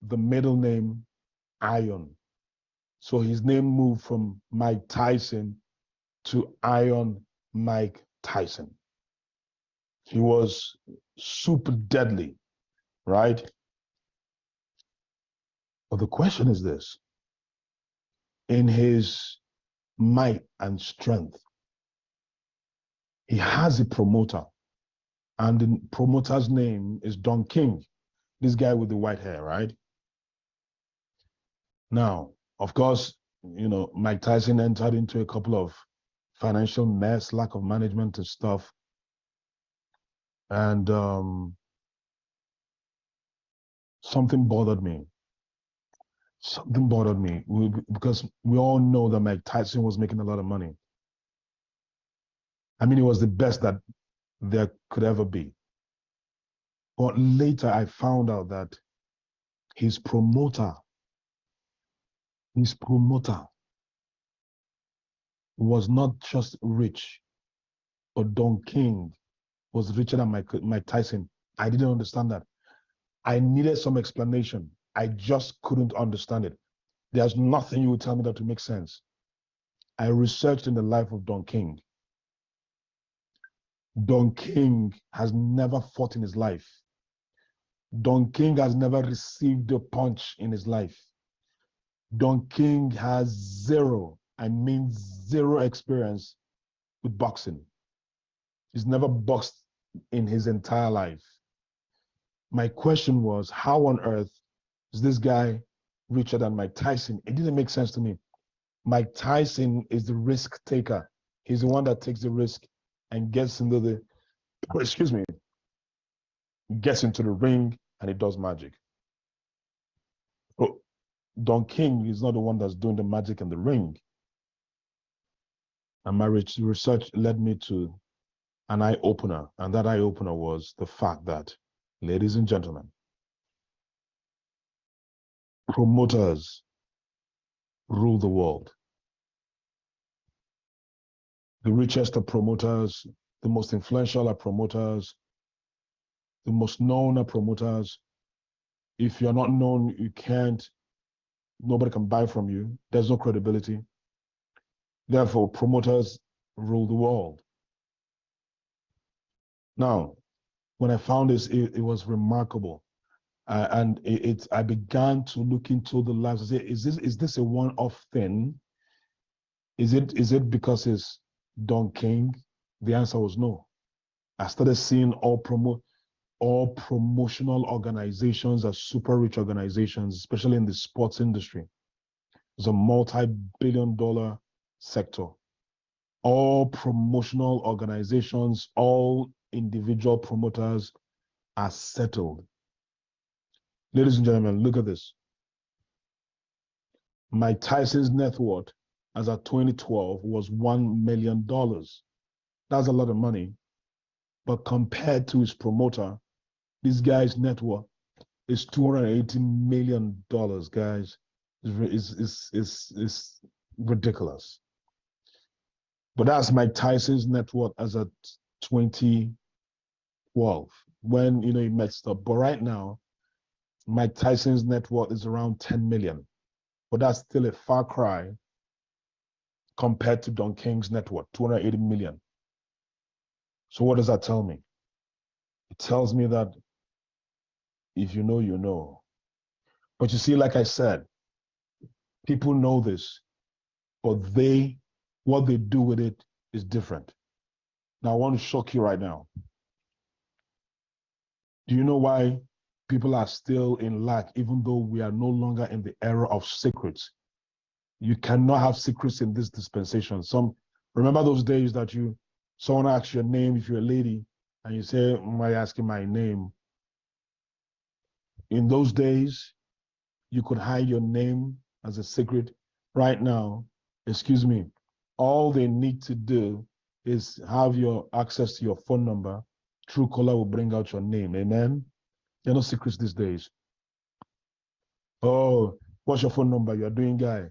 S6: the middle name Iron. So his name moved from Mike Tyson to Iron Mike Tyson. He was super deadly, right? But the question is this: in his might and strength, he has a promoter, and the promoter's name is Don King, this guy with the white hair, right? Now, of course, you know, Mike Tyson entered into a couple of financial mess, lack of management and stuff. And something bothered me. Something bothered me because we all know that Mike Tyson was making a lot of money. I mean, he was the best that there could ever be. But later I found out that his promoter was not just rich, but Don King was richer than Mike Tyson. I didn't understand that. I needed some explanation. I just couldn't understand it. There's nothing you would tell me that to make sense. I researched in the life of Don King. Don King has never fought in his life. Don King has never received a punch in his life. Don King has zero, I mean zero experience with boxing. He's never boxed in his entire life. My question was, how on earth is this guy richer than Mike Tyson? It didn't make sense to me. Mike Tyson is the risk taker. He's the one that takes the risk and gets into the, gets into the ring and he does magic. But Don King is not the one that's doing the magic in the ring. And my research led me to an eye-opener. And that eye-opener was the fact that, ladies and gentlemen, promoters rule the world. The richest are promoters, the most influential are promoters, the most known are promoters. If you're not known, you can't, nobody can buy from you. There's no credibility. Therefore, promoters rule the world. Now, when I found this, it was remarkable. And I began to look into the lives and say, is this a one-off thing? Is it because it's Don King? The answer was no. I started seeing all promotional organizations as super rich organizations, especially in the sports industry. It's a multi-billion-dollar sector. All promotional organizations, all individual promoters are settled. Ladies and gentlemen, look at this. Mike Tyson's net worth as of 2012 was $1 million. That's a lot of money. But compared to his promoter, this guy's net worth is $280 million, guys. It's ridiculous. But that's Mike Tyson's net worth as of 2012, when he messed up. But right now, Mike Tyson's net worth is around 10 million. But that's still a far cry compared to Don King's net worth, 280 million. So what does that tell me? It tells me that if you know, you know. But you see, like I said, people know this, but what they do with it is different. Now, I want to shock you right now. Do you know why people are still in lack, even though we are no longer in the era of secrets? You cannot have secrets in this dispensation. Remember those days that someone asks your name if you're a lady, and you say, "Why asking my name?" In those days, you could hide your name as a secret. Right now, excuse me, all they need to do is have your access to your phone number. Truecaller will bring out your name. Amen. There are no secrets these days. Oh, what's your phone number? You're doing guy.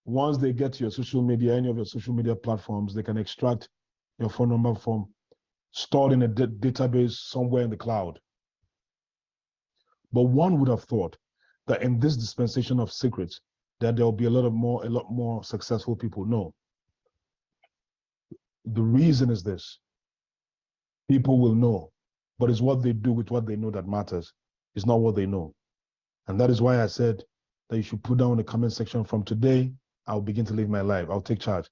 S6: Once they get to your social media, any of your social media platforms, they can extract your phone number from stored in a database somewhere in the cloud. But one would have thought that in this dispensation of secrets, that there will be a lot more successful people. No. The reason is this: people will know, but it's what they do with what they know that matters. It's not what they know. And that is why I said that you should put down in the comment section, from today, I'll begin to live my life. I'll take charge.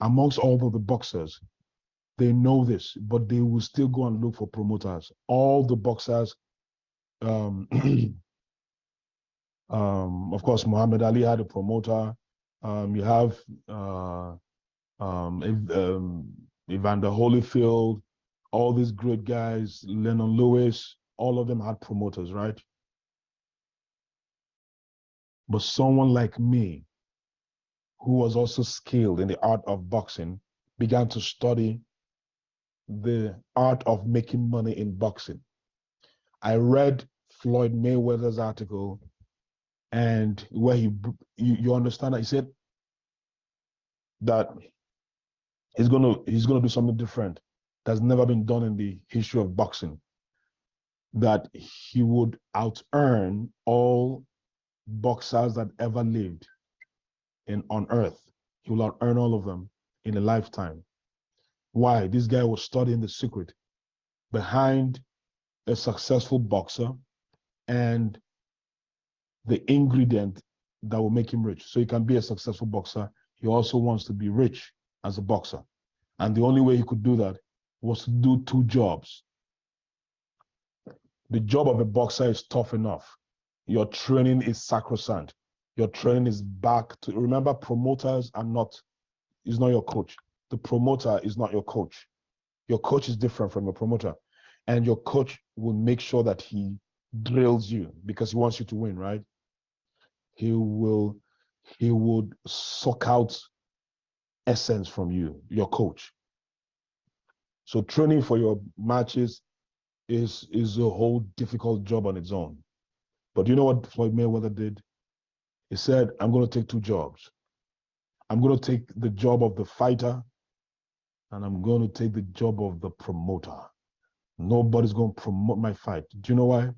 S6: Amongst all of the boxers, they know this, but they will still go and look for promoters. All the boxers, of course, Muhammad Ali had a promoter. You have Evander Holyfield, all these great guys, Lennon Lewis, all of them had promoters, right? But someone like me, who was also skilled in the art of boxing, began to study the art of making money in boxing. I read Floyd Mayweather's article, and where you understand that he said that he's gonna do something different that's never been done in the history of boxing. That he would out-earn all boxers that ever lived on earth. He will out-earn all of them in a lifetime. Why? This guy was studying the secret behind a successful boxer and the ingredient that will make him rich. So he can be a successful boxer. He also wants to be rich as a boxer. And the only way he could do that was to do two jobs. The job of a boxer is tough enough. Your training is sacrosanct. Your training is back to, remember, promoters is not your coach. The promoter is not your coach. Your coach is different from your promoter. And your coach will make sure that he drills you because he wants you to win, right? He would suck out essence from you, your coach. So training for your matches is a whole difficult job on its own. But you know what Floyd Mayweather did? He said, I'm going to take two jobs. I'm going to take the job of the fighter, and I'm going to take the job of the promoter. Nobody's going to promote my fight. Do you know why?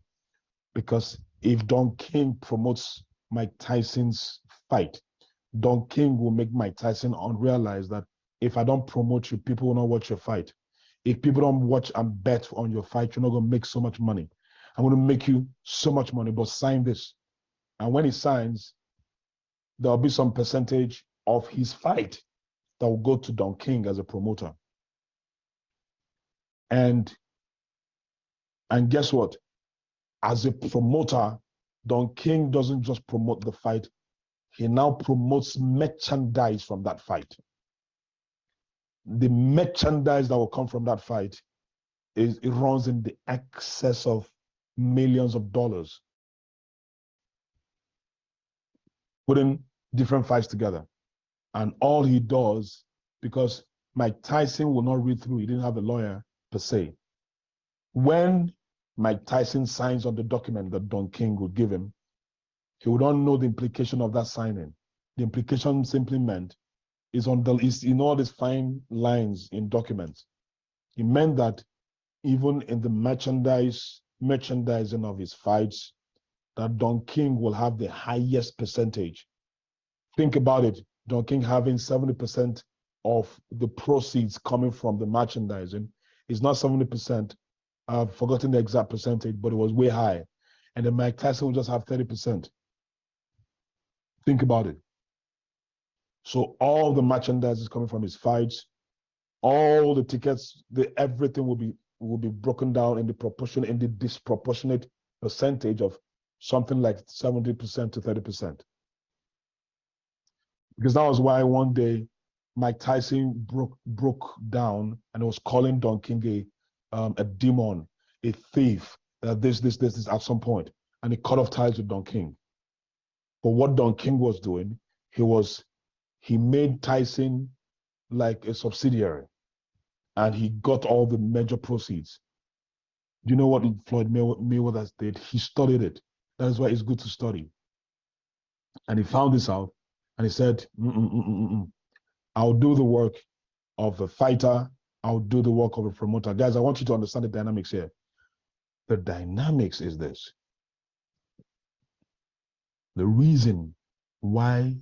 S6: Because if Don King promotes Mike Tyson's fight, Don King will make Mike Tyson realize that if I don't promote you, people will not watch your fight. If people don't watch and bet on your fight, you're not going to make so much money. I'm going to make you so much money, but sign this. And when he signs, there'll be some percentage of his fight that will go to Don King as a promoter. And guess what? As a promoter, Don King doesn't just promote the fight, he now promotes merchandise from that fight. The merchandise that will come from that fight it runs in the excess of millions of dollars. Putting different fights together. And all he does, because Mike Tyson will not read through, he didn't have a lawyer per se. When Mike Tyson signs on the document that Don King would give him, he would not know the implication of that signing. The implication simply meant is in all these fine lines in documents. It meant that even in the merchandising of his fights, that Don King will have the highest percentage. Think about it. Don King having 70% of the proceeds coming from the merchandising is not 70%. I've forgotten the exact percentage, but it was way high. And then Mike Tyson will just have 30%. Think about it. So all the merchandise is coming from his fights. All the tickets, everything will be broken down in the disproportionate percentage of something like 70% to 30%. Because that was why one day Mike Tyson broke down and was calling Don King a demon, a thief, this at some point, and he cut off ties with Don King. But what Don King was doing, he made Tyson like a subsidiary, and he got all the major proceeds. Do you know what Floyd Mayweather did? He studied it. That is why it's good to study. And he found this out, and he said, I'll do the work of a fighter. I'll do the work of a promoter. Guys, I want you to understand the dynamics here. The dynamics is this. The reason why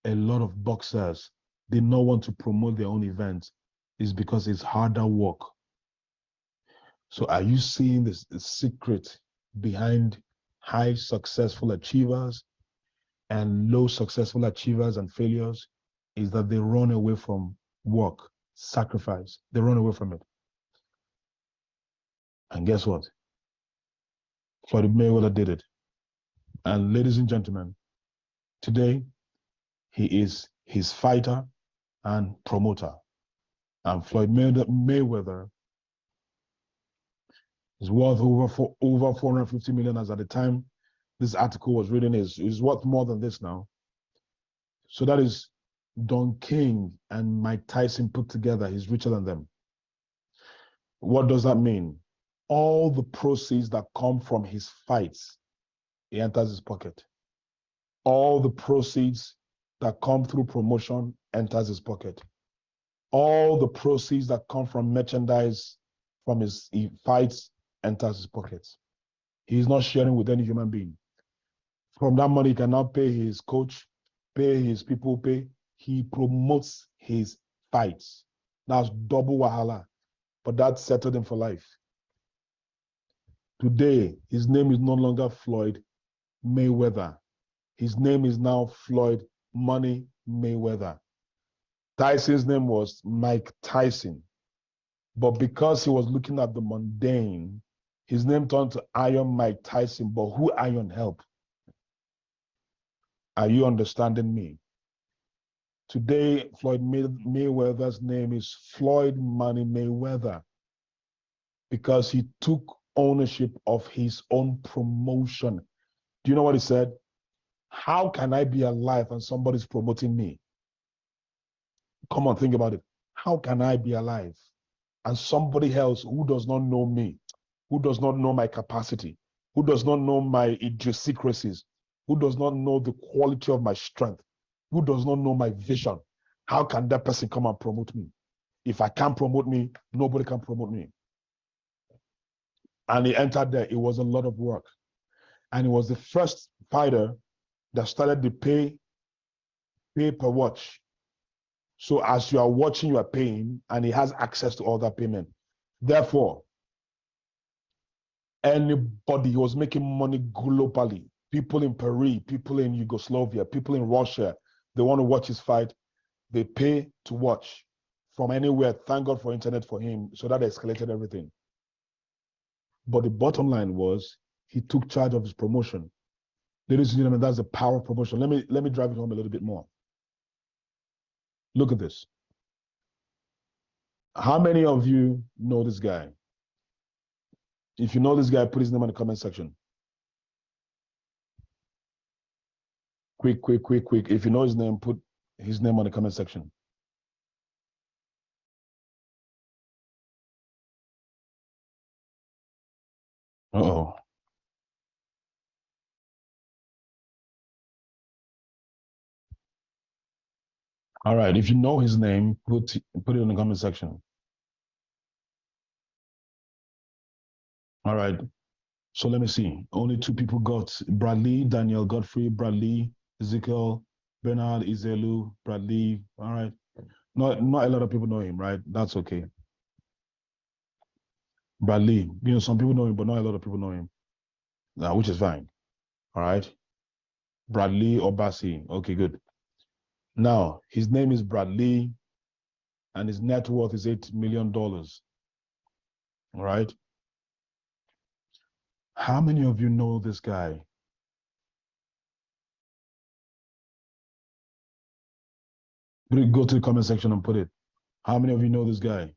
S6: a lot of boxers did not want to promote their own events is because it's harder work. So are you seeing the secret behind high successful achievers and low successful achievers and failures is that they run away from work, sacrifice. They run away from it. And guess what? Floyd Mayweather did it. And ladies and gentlemen, today he is his fighter and promoter. And Floyd Mayweather is worth over 450 million as at the time this article was written. Is worth more than this now. So that is Don King and Mike Tyson put together. He's richer than them. What does that mean? All the proceeds that come from his fights, he enters his pocket. All the proceeds that come through promotion enters his pocket. All the proceeds that come from merchandise from his fights enters his pocket. He's not sharing with any human being. From that money, he can now pay his coach, pay his people, he promotes his fights. That's double wahala, but that settled him for life. Today, his name is no longer Floyd Mayweather. His name is now Floyd Money Mayweather. Tyson's name was Mike Tyson. But because he was looking at the mundane, his name turned to Iron Mike Tyson. But who Iron help? Are you understanding me? Today, Floyd Mayweather's name is Floyd Money Mayweather because he took ownership of his own promotion. Do you know what he said? How can I be alive and somebody's promoting me? Come on, think about it. How can I be alive and somebody else who does not know me, who does not know my capacity, who does not know my idiosyncrasies, who does not know the quality of my strength, who does not know my vision, how can that person come and promote me? If I can't promote me, nobody can promote me. And he entered there. It was a lot of work. And he was the first fighter that started the pay per watch. So as you are watching, you are paying, and he has access to all that payment. Therefore, anybody who was making money globally, people in Peru, people in Yugoslavia, people in Russia, they want to watch his fight, they pay to watch from anywhere. Thank God for internet for him. So that escalated everything. But the bottom line was he took charge of his promotion. Ladies and gentlemen, that's the power of promotion. Let me drive it home a little bit more. Look at this. How many of you know this guy? If you know this guy, put his name in the comment section. Quick. If you know his name, put his name on the comment section. Uh-oh. All right, if you know his name, put it in the comment section. All right, so let me see. Only 2 people got Bradley, Daniel Godfrey, Bradley, Ezekiel, Bernard, Izelu, Bradley. All right, not a lot of people know him, right? That's okay. Bradley, some people know him, but not a lot of people know him, which is fine. All right, Bradley Obasi. Okay, good. Now, his name is Bradley, and his net worth is $8 million. All right. How many of you know this guy? Go to the comment section and put it. How many of you know this guy?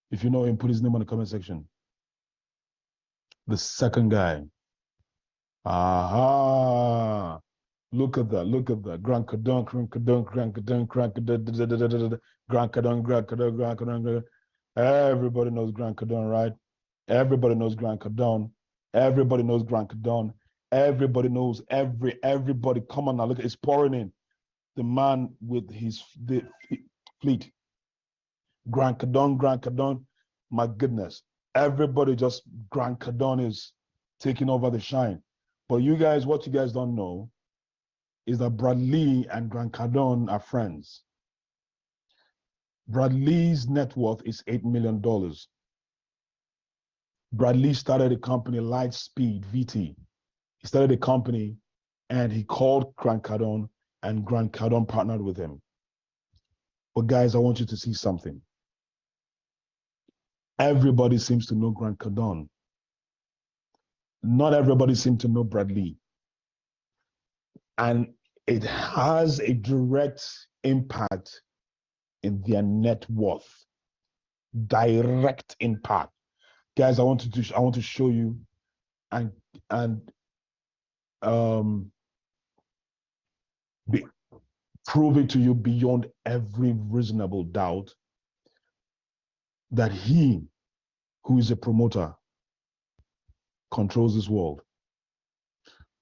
S6: If you know him, put his name on the comment section. The second guy. Aha. Look at that. Grant Cardone. Everybody knows Grant Cardone, right? Everybody knows Grant Cardone. Everybody knows Grant Cardone. Everybody knows. Everybody. Come on now, look, it's pouring in. The man with the fleet. Grant Cardone. My goodness. Everybody just, Grant Cardone is taking over the shine. But you guys, what you guys don't know is that Brad Lee and Grant Cardone are friends. Brad Lee's net worth is $8 million. Brad Lee started a company, Lightspeed VT. He started a company and he called Grant Cardone, and Grant Cardone partnered with him. But guys, I want you to see something. Everybody seems to know Grant Cardone. Not everybody seems to know Brad Lee. And it has a direct impact in their net worth. Direct impact. Guys, I want to show you and prove it to you beyond every reasonable doubt that he, who is a promoter, controls this world.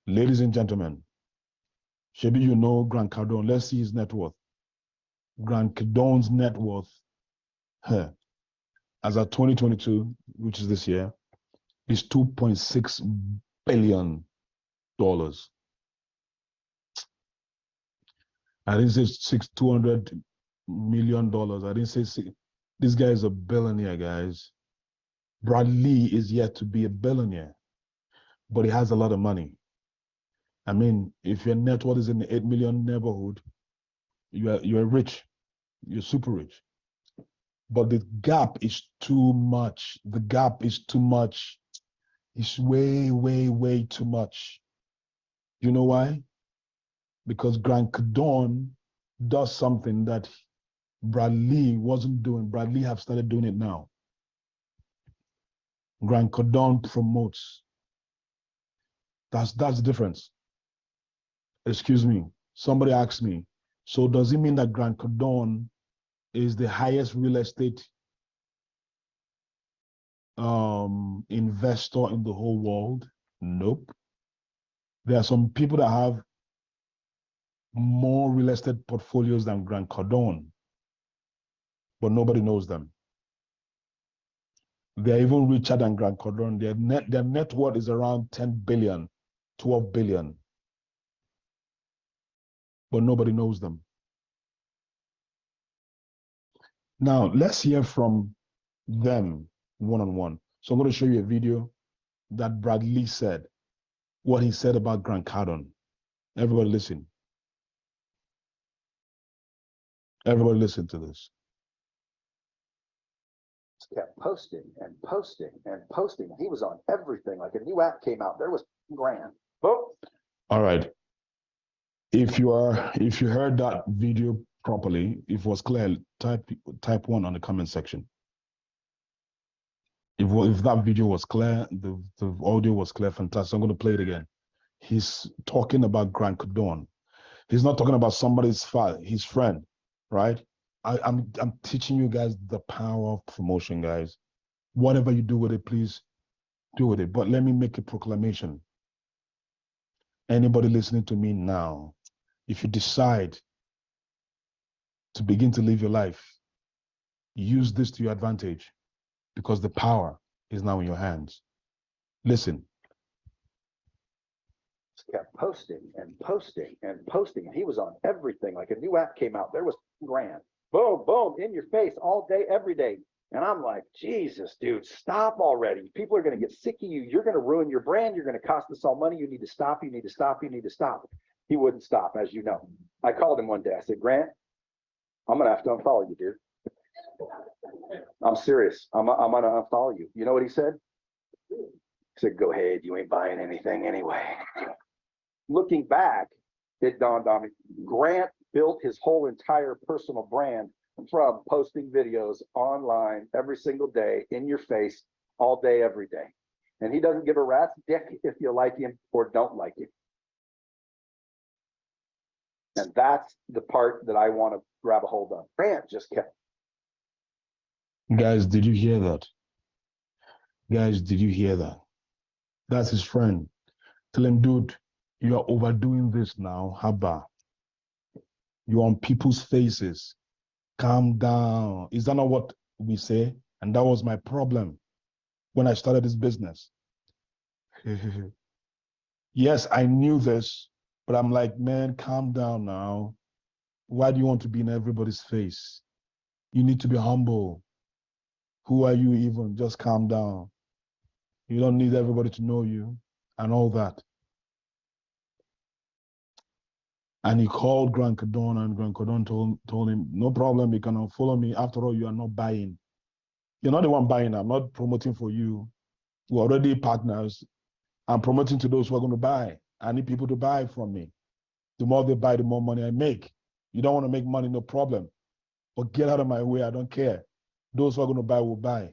S6: Ladies and gentlemen, maybe you know Grant Cardone. Let's see his net worth. Grant Cardone's net worth, as of 2022, which is this year, is $2.6 billion. I didn't say $200 million. I didn't say this guy is a billionaire, guys. Brad Lee is yet to be a billionaire, but he has a lot of money. I mean, if your net worth is in the 8 million neighborhood, you're rich. You're super rich. But the gap is too much. The gap is too much. It's way, way, way too much. You know why? Because Grant Cardone does something that Brad Lee wasn't doing. Brad Lee have started doing it now. Grant Cardone promotes. That's the difference. Excuse me. Somebody asked me, so does it mean that Grant Cardone is the highest real estate investor in the whole world? Nope. There are some people that have more real estate portfolios than Grant Cardone, but nobody knows them. They're even richer than Grant Cardone. Their net worth is around 10 billion, 12 billion, but nobody knows them. Now, let's hear from them one-on-one. So I'm going to show you a video that Brad Lee said, what he said about Grant Cardone. Everybody listen. Everybody listen to this.
S7: Kept posting and posting and posting. He was on everything. Like a new app came out, there was grand. Boom.
S6: All right. If you heard that video properly, if it was clear, type 1 on the comment section. If that video was clear, the audio was clear, fantastic. I'm going to play it again. He's talking about Grant Cardone. He's not talking about somebody's father, his friend, right? I'm teaching you guys the power of promotion, guys. Whatever you do with it, please do with it. But let me make a proclamation. Anybody listening to me now, if you decide to begin to live your life, use this to your advantage, because the power is now in your hands. Listen.
S7: Kept posting and posting and posting. And he was on everything. Like a new app came out, there was grand. Boom, boom, in your face all day, every day. And I'm like, Jesus, dude, stop already. People are going to get sick of you. You're going to ruin your brand. You're going to cost us all money. You need to stop. You need to stop. You need to stop. He wouldn't stop, as you know. I called him one day. I said, Grant, I'm going to have to unfollow you, dude. I'm serious. I'm going to unfollow you. You know what he said? He said, go ahead. You ain't buying anything anyway. Looking back, it dawned on me, Grant built his whole entire personal brand from posting videos online every single day, in your face, all day, every day. And he doesn't give a rat's dick if you like him or don't like him. And that's the part that I want to grab a hold of. Grant just kept.
S6: Guys, did you hear that? Guys, did you hear that? That's his friend. Tell him, dude, you are overdoing this now. Haba. You're on people's faces. Calm down. Is that not what we say? And that was my problem when I started this business. Yes, I knew this, but I'm like, man, calm down now. Why do you want to be in everybody's face? You need to be humble. Who are you even? Just calm down. You don't need everybody to know you and all that. And he called Grant Cardone, and Grant Cardone told him, no problem, you can unfollow me. After all, you are not buying. You're not the one buying. I'm not promoting for you. We're already partners. I'm promoting to those who are going to buy. I need people to buy from me. The more they buy, the more money I make. You don't want to make money, no problem. But get out of my way. I don't care. Those who are going to buy will buy.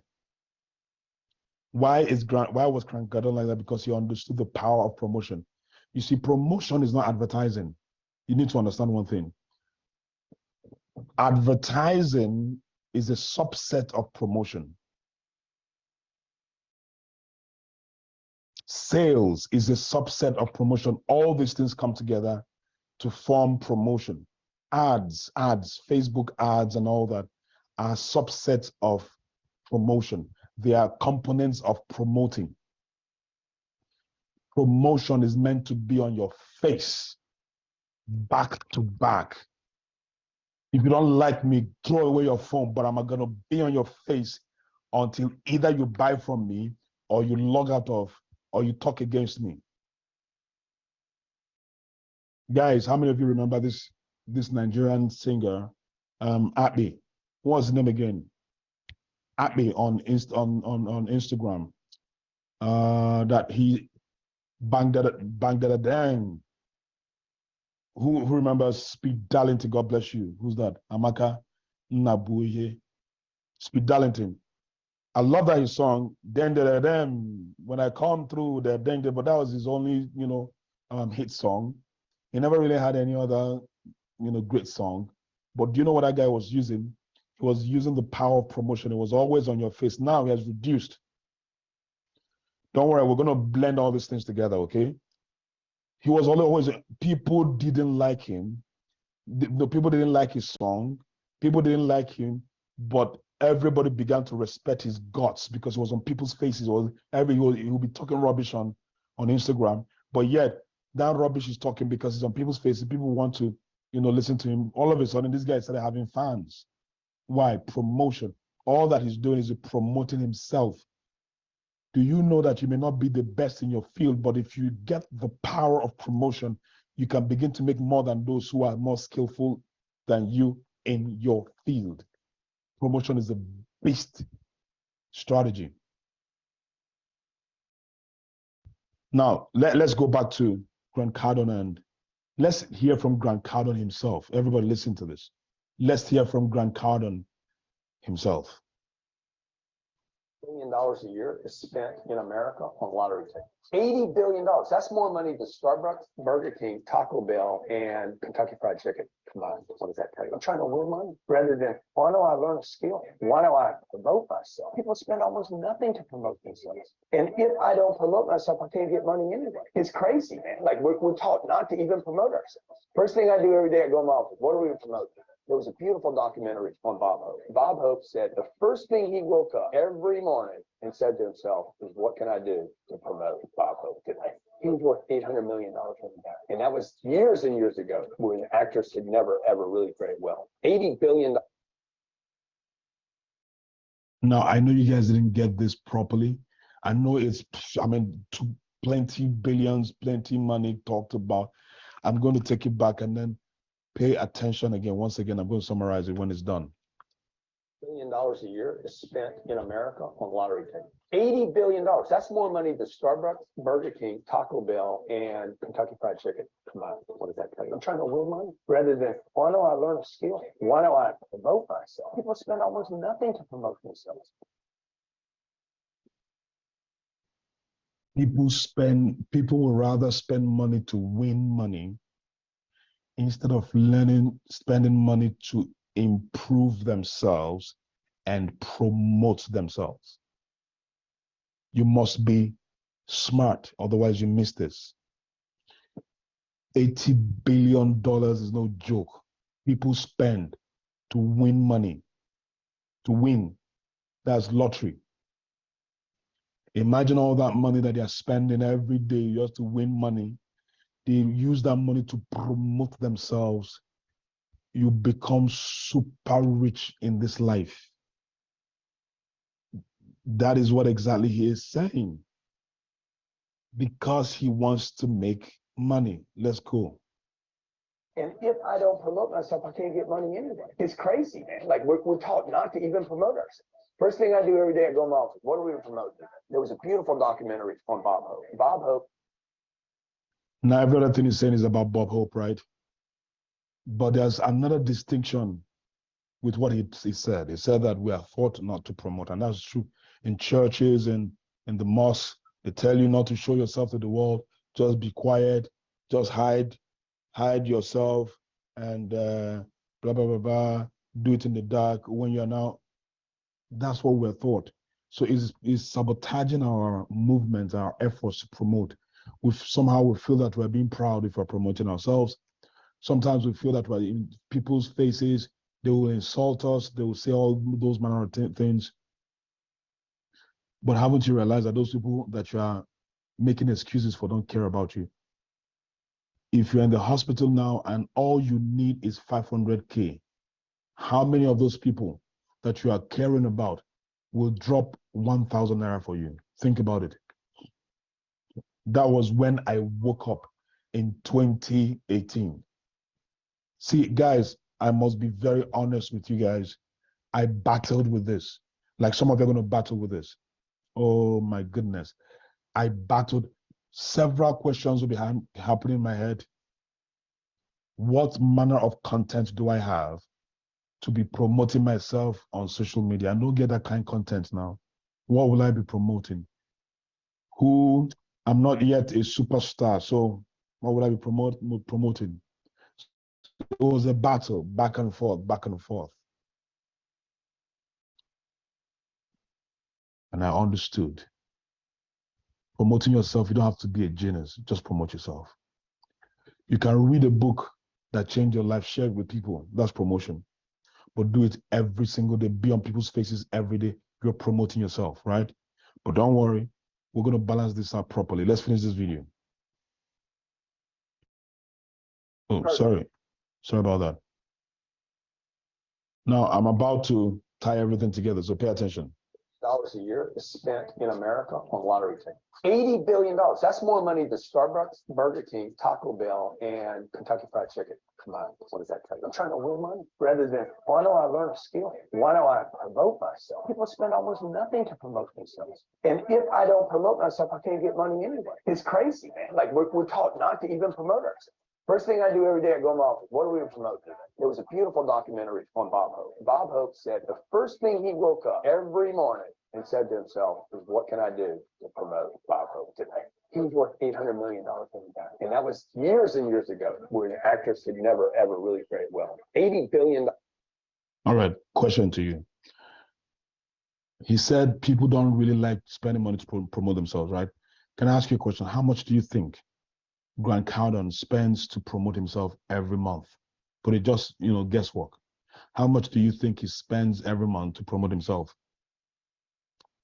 S6: Why was Grant Cardone like that? Because he understood the power of promotion. You see, promotion is not advertising. You need to understand one thing. Advertising is a subset of promotion. Sales is a subset of promotion. All these things come together to form promotion. Ads, Facebook ads and all that are subsets of promotion. They are components of promoting. Promotion is meant to be on your face, back to back. If you don't like me, throw away your phone, but I'm going to be on your face until either you buy from me or you log out of or you talk against me. Guys, how many of you remember this Nigerian singer, Akpi? What's his name again? Akpi on Instagram. That he banged that dang. Who remembers Speed Darlington? God bless you. Who's that? Amaka Nabuye. Speed Darlington. I love that his song. Then when I come through the dang, but that was his only hit song. He never really had any other great song. But do you know what that guy was using? He was using the power of promotion. It was always on your face. Now he has reduced. Don't worry, we're going to blend all these things together, okay? He was always, people didn't like him. The people didn't like his song. People didn't like him, but everybody began to respect his guts because it was on people's faces. He would be talking rubbish on Instagram, but yet that rubbish is talking because it's on people's faces. People want to, listen to him. All of a sudden, this guy started having fans. Why? Promotion. All that he's doing is promoting himself. Do you know that you may not be the best in your field, but if you get the power of promotion, you can begin to make more than those who are more skillful than you in your field. Promotion is a beast strategy. Now, let's go back to Grant Cardone and let's hear from Grant Cardone himself. Everybody listen to this. Let's hear from Grant Cardone himself.
S7: $1 billion a year is spent in America on lottery tickets. $80 billion. That's more money than Starbucks, Burger King, Taco Bell, and Kentucky Fried Chicken combined. What does that tell you? I'm trying to win money rather than, why don't I learn a skill? Why don't I promote myself? People spend almost nothing to promote themselves. And if I don't promote myself, I can't get money anyway. It's crazy, man. Like we're taught not to even promote ourselves. First thing I do every day, I go to my office. What are we going to promote? There was a beautiful documentary on Bob Hope. Bob Hope said the first thing he woke up every morning and said to himself is, what can I do to promote Bob Hope today? He was worth $800 million from that. And that was years and years ago when actors had never, ever really created well. $80 billion.
S6: Now, I know you guys didn't get this properly. I know plenty billions, plenty money talked about. I'm going to take it back and then pay attention again. Once again, I'm going to summarize it when it's done.
S7: $1 billion a year is spent in America on lottery tickets. $80 billion. That's more money than Starbucks, Burger King, Taco Bell, and Kentucky Fried Chicken combined. What does that tell you? I'm trying to win money rather than, why don't I learn a skill? Why don't I promote myself? People spend almost nothing to promote themselves.
S6: People will rather spend money to win money instead of spending money to improve themselves and promote themselves. You must be smart, otherwise you miss this. $80 billion is no joke. People spend to win money. To win. That's lottery. Imagine all that money that they are spending every day just to win money. They use that money to promote themselves. You become super rich in this life. That is what exactly he is saying. Because he wants to make money. Let's go.
S7: And if I don't promote myself, I can't get money anyway. It's crazy, man. Like we're taught not to even promote ourselves. First thing I do every day, I go in my office. What are we promoting? There was a beautiful documentary on Bob Hope. Bob Hope.
S6: Now, every other thing he's saying is about Bob Hope, right? But there's another distinction with what he said. He said that we are taught not to promote, and that's true. In churches and in the mosque, they tell you not to show yourself to the world. Just be quiet. Just hide yourself, and blah blah blah blah. Do it in the dark when you're now. That's what we're taught. So is sabotaging our movements, our efforts to promote. We feel that we're being proud if we're promoting ourselves. Sometimes we feel that we're in people's faces. They will insult us. They will say all those manner of things. But haven't you realized that those people that you are making excuses for don't care about you? If you're in the hospital now and all you need is 500K, how many of those people that you are caring about will drop 1,000 naira for you? Think about it. That was when I woke up in 2018. See, guys, I must be very honest with you guys. I battled with this. Like some of you are going to battle with this. Oh my goodness. I battled. Several questions will be happening in my head. What manner of content do I have to be promoting myself on social media? I don't get that kind of content now. What will I be promoting? I'm not yet a superstar, so what will I be promoting? It was a battle, back and forth, back and forth. And I understood. Promoting yourself, you don't have to be a genius. Just promote yourself. You can read a book that changed your life, share it with people. That's promotion. But do it every single day. Be on people's faces every day. You're promoting yourself, right? But don't worry. We're going to balance this out properly. Let's finish this video. Oh, sorry. Sorry about that. Now, I'm about to tie everything together, so pay attention.
S7: Dollars a year is spent in America on lottery tickets. $80 billion. That's more money than Starbucks, Burger King, Taco Bell, and Kentucky Fried Chicken. Come on, what does that tell you? I'm trying to win money rather than why don't I learn a skill? Why don't I promote myself? People spend almost nothing to promote themselves. And if I don't promote myself, I can't get money anyway. It's crazy, man. Like we're taught not to even promote ourselves. First thing I do every day, I go in my office. What are we going to promote today? There was a beautiful documentary on Bob Hope. Bob Hope said the first thing he woke up every morning and said to himself is, what can I do to promote Bob Hope today? He was worth $800 million every day. And that was years and years ago when an actress had never, ever really created wealth. $80 billion.
S6: All right, question to you. He said people don't really like spending money to promote themselves, right? Can I ask you a question? How much do you think Grant Cardone spends to promote himself every month? But it just, guesswork. How much do you think he spends every month to promote himself?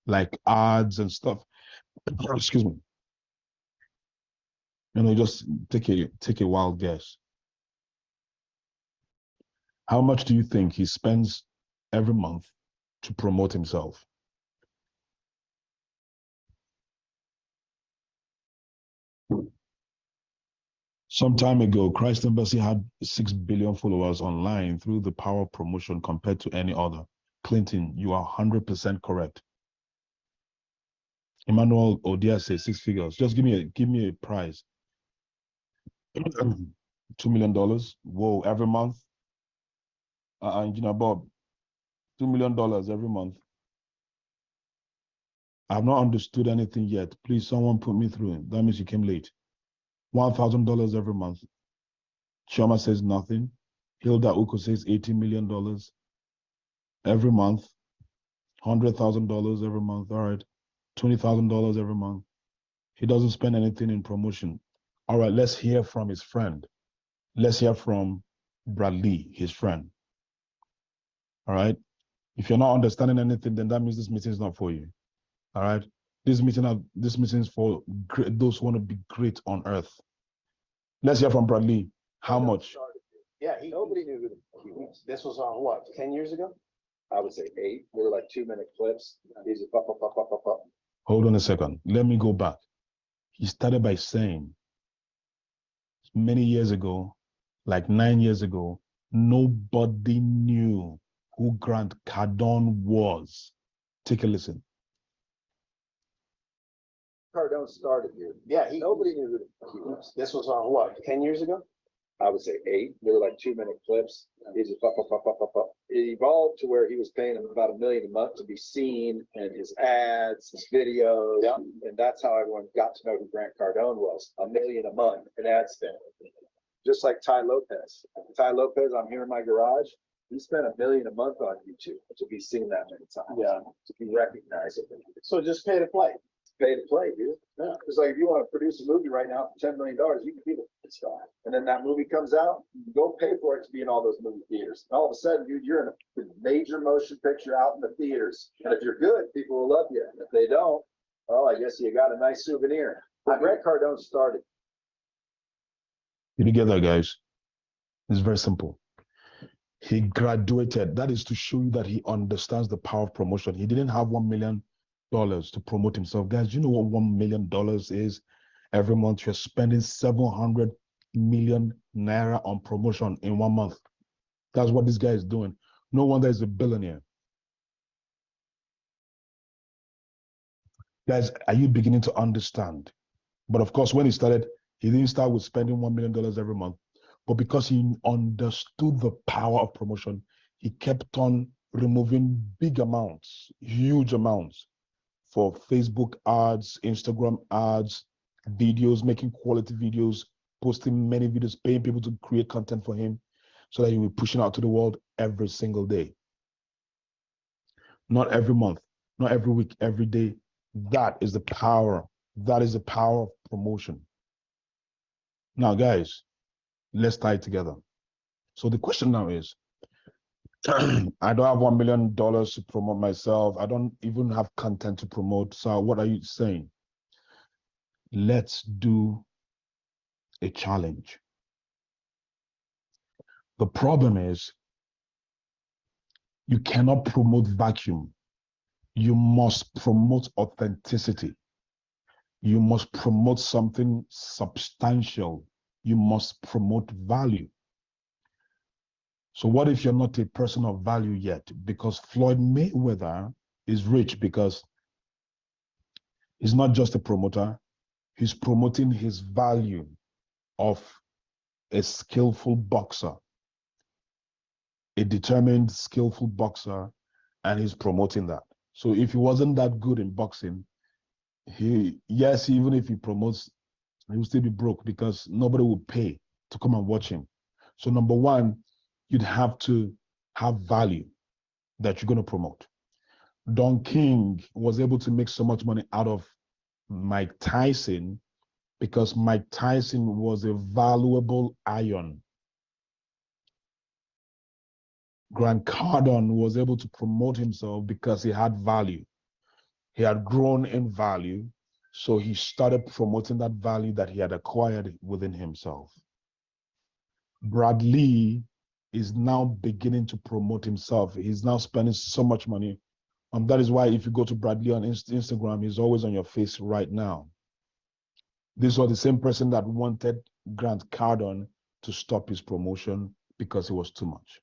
S6: Like ads and stuff. Excuse me. Just take a wild guess. How much do you think he spends every month to promote himself? Some time ago, Christ Embassy had 6 billion followers online through the power of promotion compared to any other. Clinton, you are 100% correct. Emmanuel Odia says 6 figures. Just give me a prize. $2 million. Whoa, every month. Engineer Bob, $2 million every month. I have not understood anything yet. Please, someone put me through it. That means you came late. $1,000 every month. Chioma says nothing. Hilda Uko says $80 million every month. $100,000 every month. All right. $20,000 every month. He doesn't spend anything in promotion. All right, let's hear from his friend. Let's hear from Bradley, his friend. All right. If you're not understanding anything, then that means this meeting is not for you. All right. This meeting is for those who want to be great on earth. Let's hear from Bradley. How much?
S7: Yeah, nobody knew who he was. This was on what, 10 years ago? I would say 8. They were like 2-minute clips. These are pop, pop, pop, pop, pop, pop.
S6: Hold on a second. Let me go back. He started by saying, many years ago, like 9 years ago, nobody knew who Grant Cardone was. Take a listen.
S7: Cardone started here. Yeah, nobody knew who he was. This was on what, 10 years ago? I would say 8. They were like 2-minute clips. These are pop, pop, pop, pop, pop, pop. It evolved to where he was paying him about $1 million a month to be seen, and his ads, his videos, and that's how everyone got to know who Grant Cardone was. $1 million a month in ad spend. Just like Ty Lopez. Ty Lopez, I'm here in my garage. He spent $1 million a month on YouTube to be seen that many times. Yeah, to be recognized. So just pay to play. Pay to play, dude. Yeah. It's like if you want to produce a movie right now for $10 million, you can be the star. And then that movie comes out, you go pay for it to be in all those movie theaters. And all of a sudden, dude, you're in a major motion picture out in the theaters. And if you're good, people will love you. And if they don't, well, I guess you got a nice souvenir. Grant Cardone started.
S6: You get that, guys? It's very simple. He graduated. That is to show you that he understands the power of promotion. He didn't have $1 million to promote himself. Guys, you know what $1 million is? Every month you're spending 700 million naira on promotion in 1 month. That's what this guy is doing. No wonder he's a billionaire. Guys, are you beginning to understand? But of course, when he started, he didn't start with spending $1 million every month. But because he understood the power of promotion, he kept on removing big amounts, huge amounts, for Facebook ads, Instagram ads, videos, making quality videos, posting many videos, paying people to create content for him so that he will be pushing out to the world every single day. Not every month, not every week, every day. That is the power. That is the power of promotion. Now, guys, let's tie it together. So the question now is, I don't have $1 million to promote myself. I don't even have content to promote. So what are you saying? Let's do a challenge. The problem is you cannot promote vacuum. You must promote authenticity. You must promote something substantial. You must promote value. So what if you're not a person of value yet? Because Floyd Mayweather is rich because he's not just a promoter, he's promoting his value of a skillful boxer, a determined, skillful boxer, and he's promoting that. So if he wasn't that good in boxing, even if he promotes, he will still be broke because nobody will pay to come and watch him. So number one, you'd have to have value that you're going to promote. Don King was able to make so much money out of Mike Tyson because Mike Tyson was a valuable iron. Grant Cardone was able to promote himself because he had value. He had grown in value, so he started promoting that value that he had acquired within himself. Bradley is now beginning to promote himself. He's now spending so much money. That is why if you go to Bradley on Instagram, he's always on your face right now. This was the same person that wanted Grant Cardone to stop his promotion because it was too much.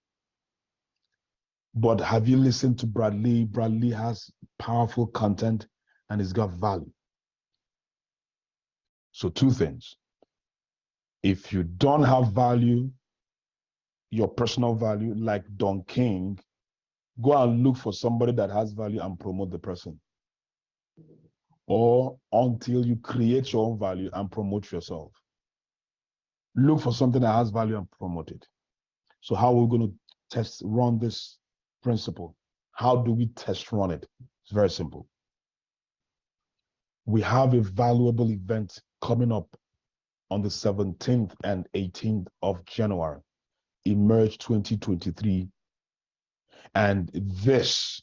S6: But have you listened to Bradley? Bradley has powerful content and he's got value. So two things. If you don't have value, your personal value, like Don King, go and look for somebody that has value and promote the person. Or until you create your own value and promote yourself. Look for something that has value and promote it. So how are we going to run this principle? How do we test run it? It's very simple. We have a valuable event coming up on the 17th and 18th of January, Emerge 2023. And this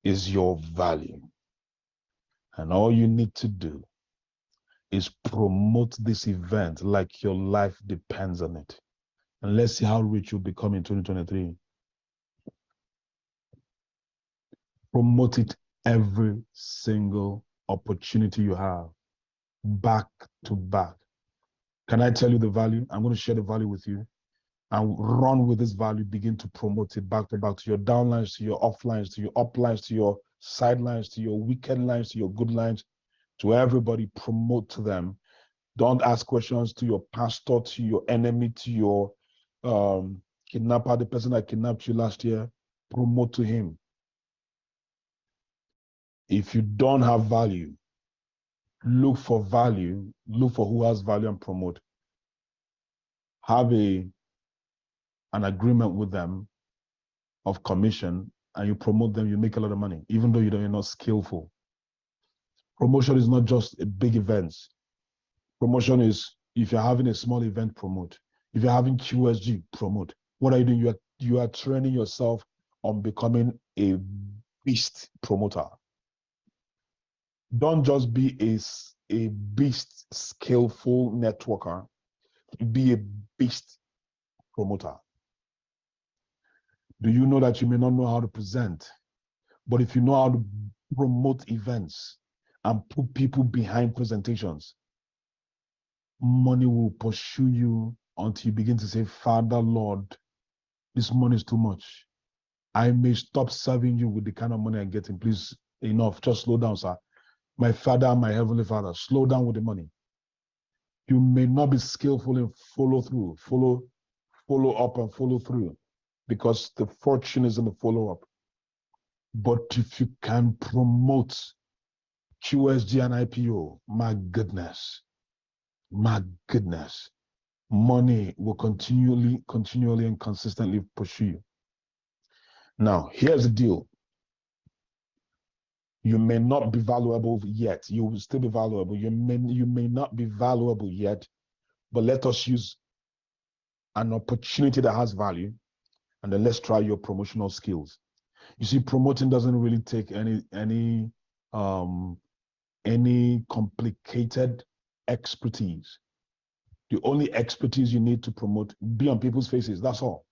S6: is your value. And all you need to do is promote this event like your life depends on it. And let's see how rich you'll become in 2023. Promote it every single opportunity you have, back to back. Can I tell you the value? I'm going to share the value with you. And run with this value, begin to promote it back to back to your downlines, to your offlines, to your uplines, to your sidelines, to your weekend lines, to your good lines, to everybody. Promote to them. Don't ask questions to your pastor, to your enemy, to your kidnapper, the person that kidnapped you last year. Promote to him. If you don't have value, look for value, look for who has value and promote. Have an agreement with them of commission, and you promote them, you make a lot of money, even though you're not skillful. Promotion is not just a big events. Promotion is, if you're having a small event, promote. If you're having QSG, promote. What are you doing? You are training yourself on becoming a beast promoter. Don't just be a beast skillful networker. Be a beast promoter. Do you know that you may not know how to present? But if you know how to promote events and put people behind presentations, money will pursue you until you begin to say, Father, Lord, this money is too much. I may stop serving you with the kind of money I'm getting. Please, enough. Just slow down, sir. My Father, my Heavenly Father, slow down with the money. You may not be skillful in follow through, follow up and follow through, because the fortune is in the follow up. But if you can promote QSG and IPO, my goodness, money will continually and consistently pursue you. Now, here's the deal. You may not be valuable yet. You will still be valuable. You may not be valuable yet, but let us use an opportunity that has value, and then let's try your promotional skills. You see, promoting doesn't really take any complicated expertise. The only expertise you need to promote, be on people's faces. That's all.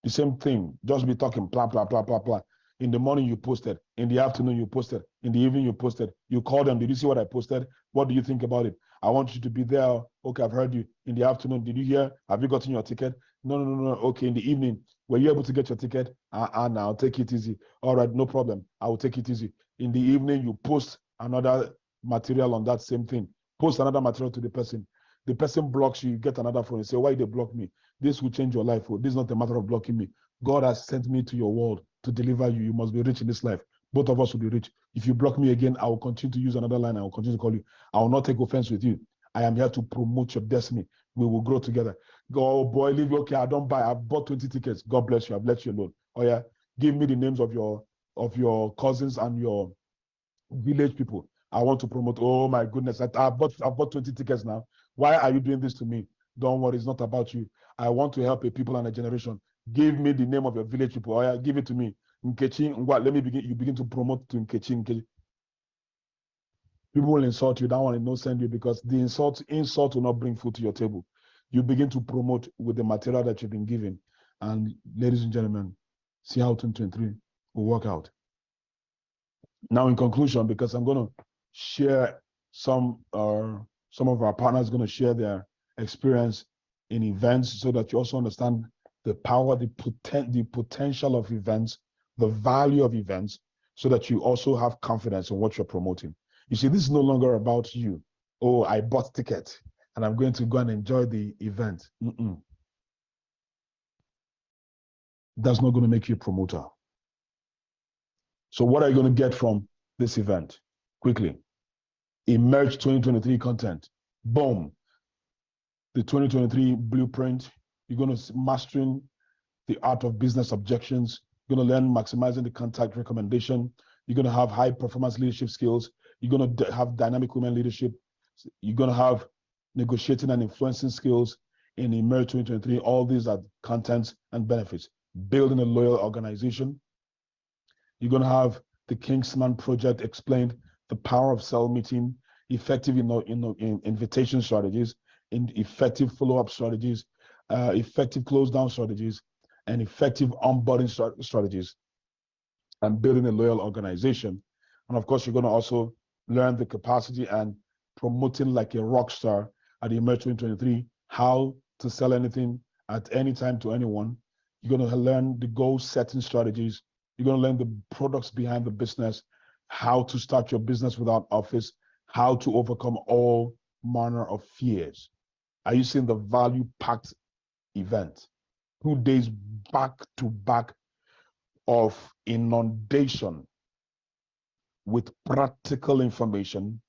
S6: The same thing. Just be talking, blah, blah, blah, blah, blah. In the morning, you posted. In the afternoon, you posted. In the evening, you posted. You call them. Did you see what I posted? What do you think about it? I want you to be there. Okay, I've heard you. In the afternoon, did you hear? Have you gotten your ticket? No. Okay, in the evening, were you able to get your ticket? Now, take it easy. All right, no problem. I will take it easy. In the evening, you post another material on that same thing. Post another material to the person. The person blocks you, you get another phone. You say, why they block me? This will change your life. Oh, this is not a matter of blocking me. God has sent me to your world to deliver you. You must be rich in this life. Both of us will be rich. If you block me again, I will continue to use another line. I will continue to call you. I will not take offense with you. I am here to promote your destiny. We will grow together. Go, oh boy, leave you. Okay, I don't buy. I've bought 20 tickets. God bless you. I've let you alone. Oh yeah, give me the names of your cousins and your village people. I want to promote. Oh my goodness, I've bought 20 tickets now. Why are you doing this to me? Don't worry, it's not about you. I want to help a people and a generation. Give me the name of your village people. Oh yeah, give it to me. Nkechi, let me begin. You begin to promote to Nkechi. People will insult you. That one will not send you, because the insult will not bring food to your table. You begin to promote with the material that you've been given. And ladies and gentlemen, see how 2023 will work out. Now, in conclusion, because I'm going to share some of our partners going to share their experience in events, so that you also understand the power, the potential of events, the value of events, so that you also have confidence in what you're promoting. You see, this is no longer about you. Oh, I bought ticket and I'm going to go and enjoy the event. That's not going to make you a promoter. So what are you going to get from this event? Quickly. Emerge 2023 content. Boom. The 2023 blueprint. You're going to mastering the art of business objections. You're going to learn maximizing the contact recommendation. You're going to have high performance leadership skills. You're going to have dynamic women leadership. You're going to have negotiating and influencing skills in Emerge 2023. All these are contents and benefits. Building a loyal organization. You're going to have the Kingsman Project explained, the power of cell meeting, effective invitation strategies, effective follow-up strategies, effective close-down strategies, and effective onboarding strategies, and building a loyal organization. And of course, you're going to also learn the capacity and promoting like a rock star at the Emerge 2023, how to sell anything at any time to anyone. You're going to learn the goal setting strategies. You're going to learn the products behind the business, how to start your business without office, how to overcome all manner of fears. Are you seeing the value-packed event? 2 days back to back of inundation with practical information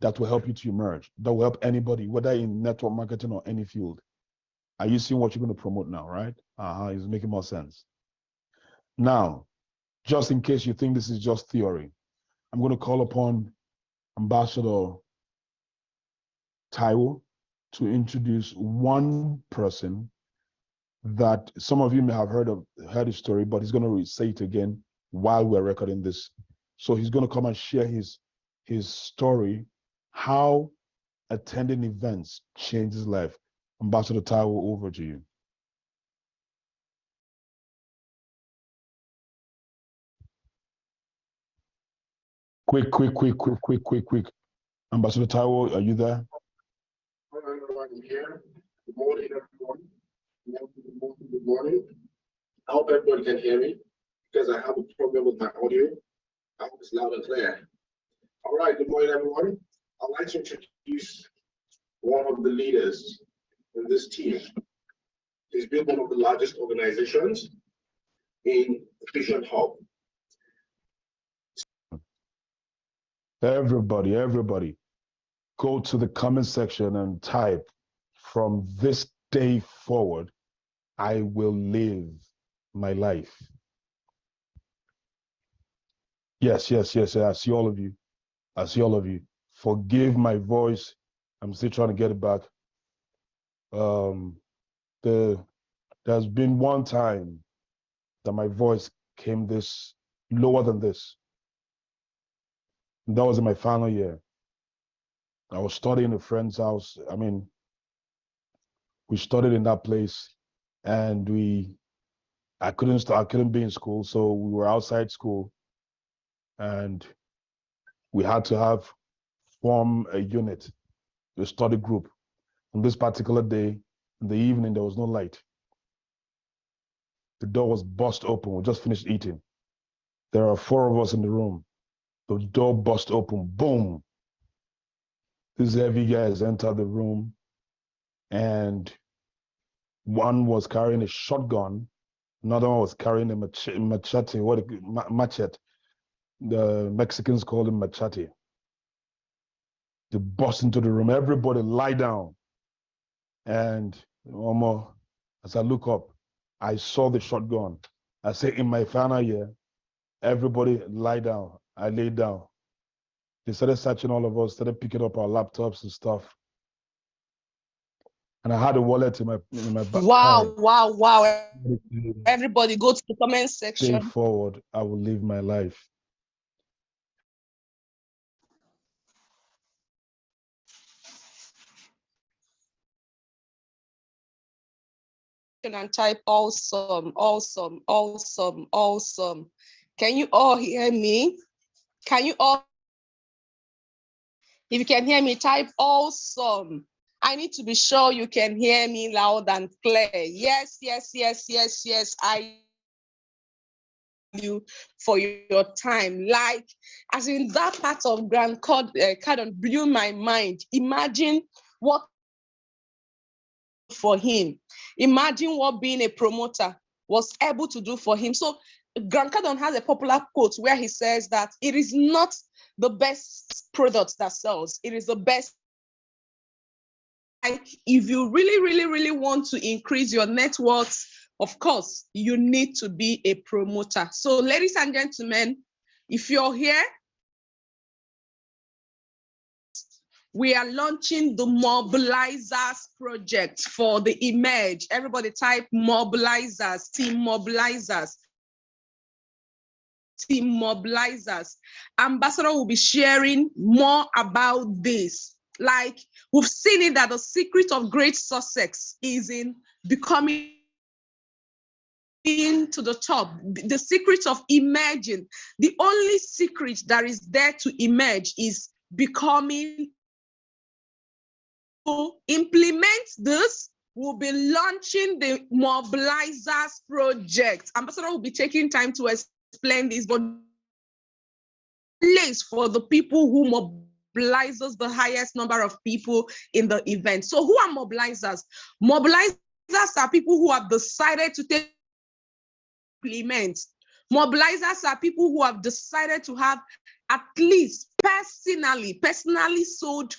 S6: that will help you to emerge, that will help anybody, whether in network marketing or any field. Are you seeing what you're going to promote now, right? It's making more sense. Now, just in case you think this is just theory, I'm going to call upon Ambassador Taiwo to introduce one person that some of you may have heard his story, but he's going to say it again while we're recording this. So he's going to come and share his story, how attending events changes life. Ambassador Taiwo, over to you. Quick. Ambassador Taiwo, are you there?
S1: Hello, everyone here. Good morning, everyone. Good morning. I hope everybody can hear me because I have a problem with my audio. I hope it's loud and clear. All right, good morning, everyone. I'd like to introduce one of the leaders in this team. He's built one of the largest organizations in the Vision Hub.
S6: Everybody, go to the comment section and type, from this day forward, I will live my life. Yes, I see all of you. Forgive my voice. I'm still trying to get it back. There's been one time that my voice came this lower than this. And that was in my final year. I was studying in a friend's house. I mean, we studied in that place, and I couldn't be in school, so we were outside school, and we had to form a unit, a study group. On this particular day, in the evening, there was no light. The door was burst open. We just finished eating. There are 4 of us in the room. The door burst open. Boom. These heavy guys entered the room, and one was carrying a shotgun. Another one was carrying a machete. Machete. The Mexicans call him machete. They burst into the room. Everybody lie down. And as I look up, I saw the shotgun. I say, in my final year, everybody lie down. I lay down. They started searching all of us, started picking up our laptops and stuff. And I had a wallet in my back.
S8: Wow. Everybody go to the comment section.
S6: Day forward, I will live my life.
S8: And type awesome. Can you all hear me? Can you all? If you can hear me, type awesome. I need to be sure you can hear me loud and clear. Yes. I thank you for your time. Like, as in that part of Grant Cardone blew my mind. Imagine what for him. Imagine what being a promoter was able to do for him. So Grant Cardone has a popular quote where he says that it is not the best product that sells. It is the best. Like, if you really want to increase your net worth, of course, you need to be a promoter. So, ladies and gentlemen, if you're here, we are launching the Mobilizers project for the Emerge. Everybody type Mobilizers, Team Mobilizers. Team Mobilizers. Ambassador will be sharing more about this. Like, we've seen it that the secret of great success is in becoming to the top. The secret of emerging. The only secret that is there to emerge is becoming. To implement this, we'll be launching the Mobilizers project. Ambassador will be taking time to explain this, but place for the people who mobilizes the highest number of people in the event. So who are mobilizers? Mobilizers are people who have decided to take implement. Mobilizers are people who have decided to have at least personally sold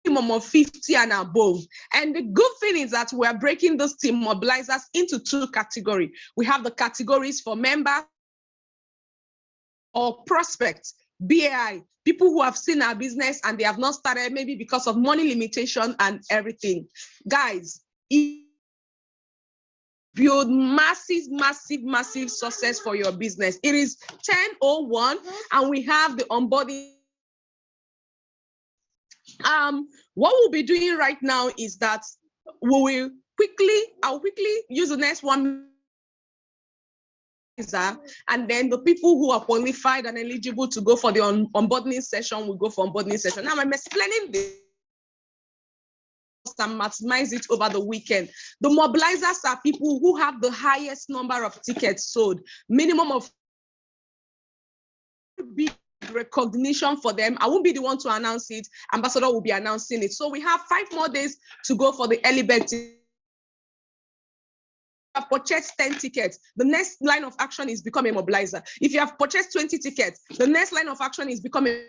S8: minimum of 50 and above. And the good thing is that we're breaking those team mobilizers into two categories. We have the categories for members or prospects, BAI, people who have seen our business and they have not started, maybe because of money limitation and everything. Guys, build massive success for your business. It is 10:01 and we have the onboarding. What we'll be doing right now is that I'll quickly use the next one, and then the people who are qualified and eligible to go for the onboarding session will go for onboarding session. Now I'm explaining this and maximize it over the weekend. The mobilizers are people who have the highest number of tickets sold, minimum of big recognition for them. I won't be the one to announce it. Ambassador will be announcing it. So we have 5 more days to go for the early bird. Have purchased 10 tickets, the next line of action is become a mobilizer. If you have purchased 20 tickets, the next line of action is become a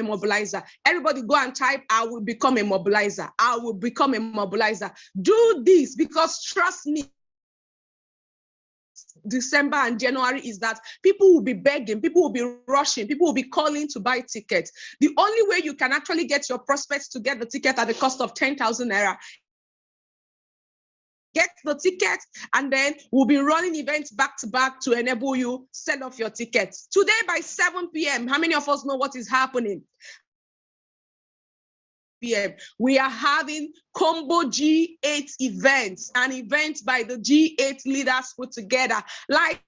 S8: mobilizer. Everybody go and type, I will become a mobilizer. I will become a mobilizer. Do this because trust me, December and January is that people will be begging, people will be rushing, people will be calling to buy tickets. The only way you can actually get your prospects to get the ticket at the cost of 10,000 naira, get the ticket, and then we'll be running events back to back to enable you sell off your tickets. Today by 7 p.m., how many of us know what is happening? We are having Combo G8 events, an event by the G8 leaders put together. Like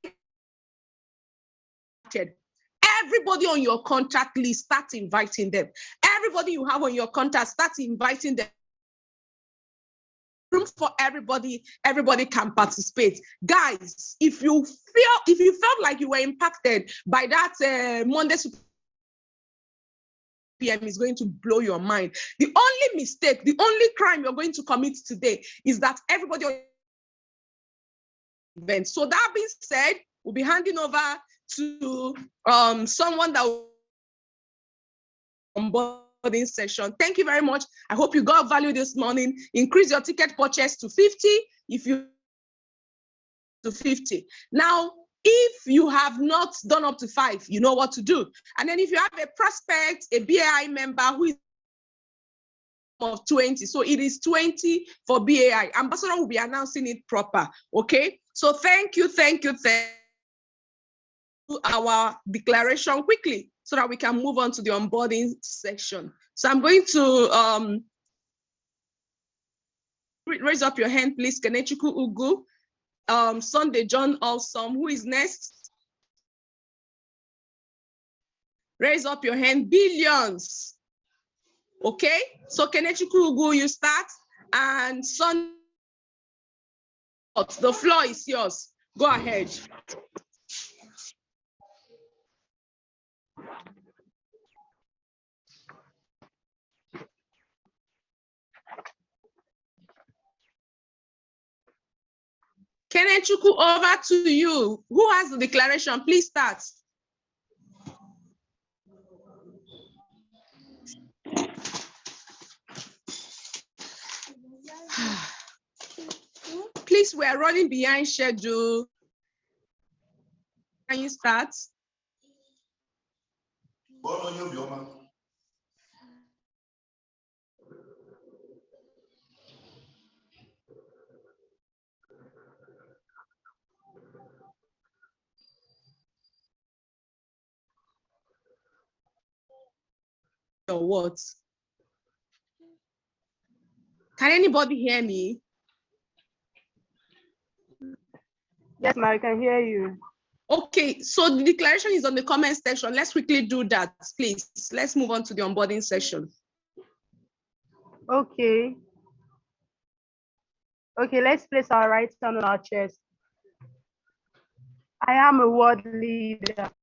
S8: everybody on your contact list, start inviting them. Everybody you have on your contact, start inviting them. Room for everybody can participate. Guys, if you felt like you were impacted by that Monday PM is going to blow your mind. The only mistake, the only crime you're going to commit today is that everybody event. So that being said, we'll be handing over to someone that will onboarding session. Thank you very much. I hope you got value this morning. Increase your ticket purchase to 50 if you to 50. Now, if you have not done up to 5, you know what to do. And then if you have a prospect, a BAI member who is of 20, so it is 20 for BAI. Ambassador will be announcing it proper. Okay. So thank you. Our declaration quickly so that we can move on to the onboarding section. So I'm going to raise up your hand, please. Kenechukwu Ugu, Sunday John Awesome. Who is next? Raise up your hand. Billions. Okay. So Kenechukwu Ugu, you start, and Sunday, the floor is yours. Go ahead. Kenechukwu, over to you. Who has the declaration? Please start. Please, we are running behind schedule. Can you start? Or what? Can anybody hear me?
S9: Yes, ma'am, I can hear you.
S8: Okay, so the declaration is on the comment section. Let's quickly do that, please. Let's move on to the onboarding session.
S9: Okay. Okay, let's place our right hand on our chest. I am a word leader.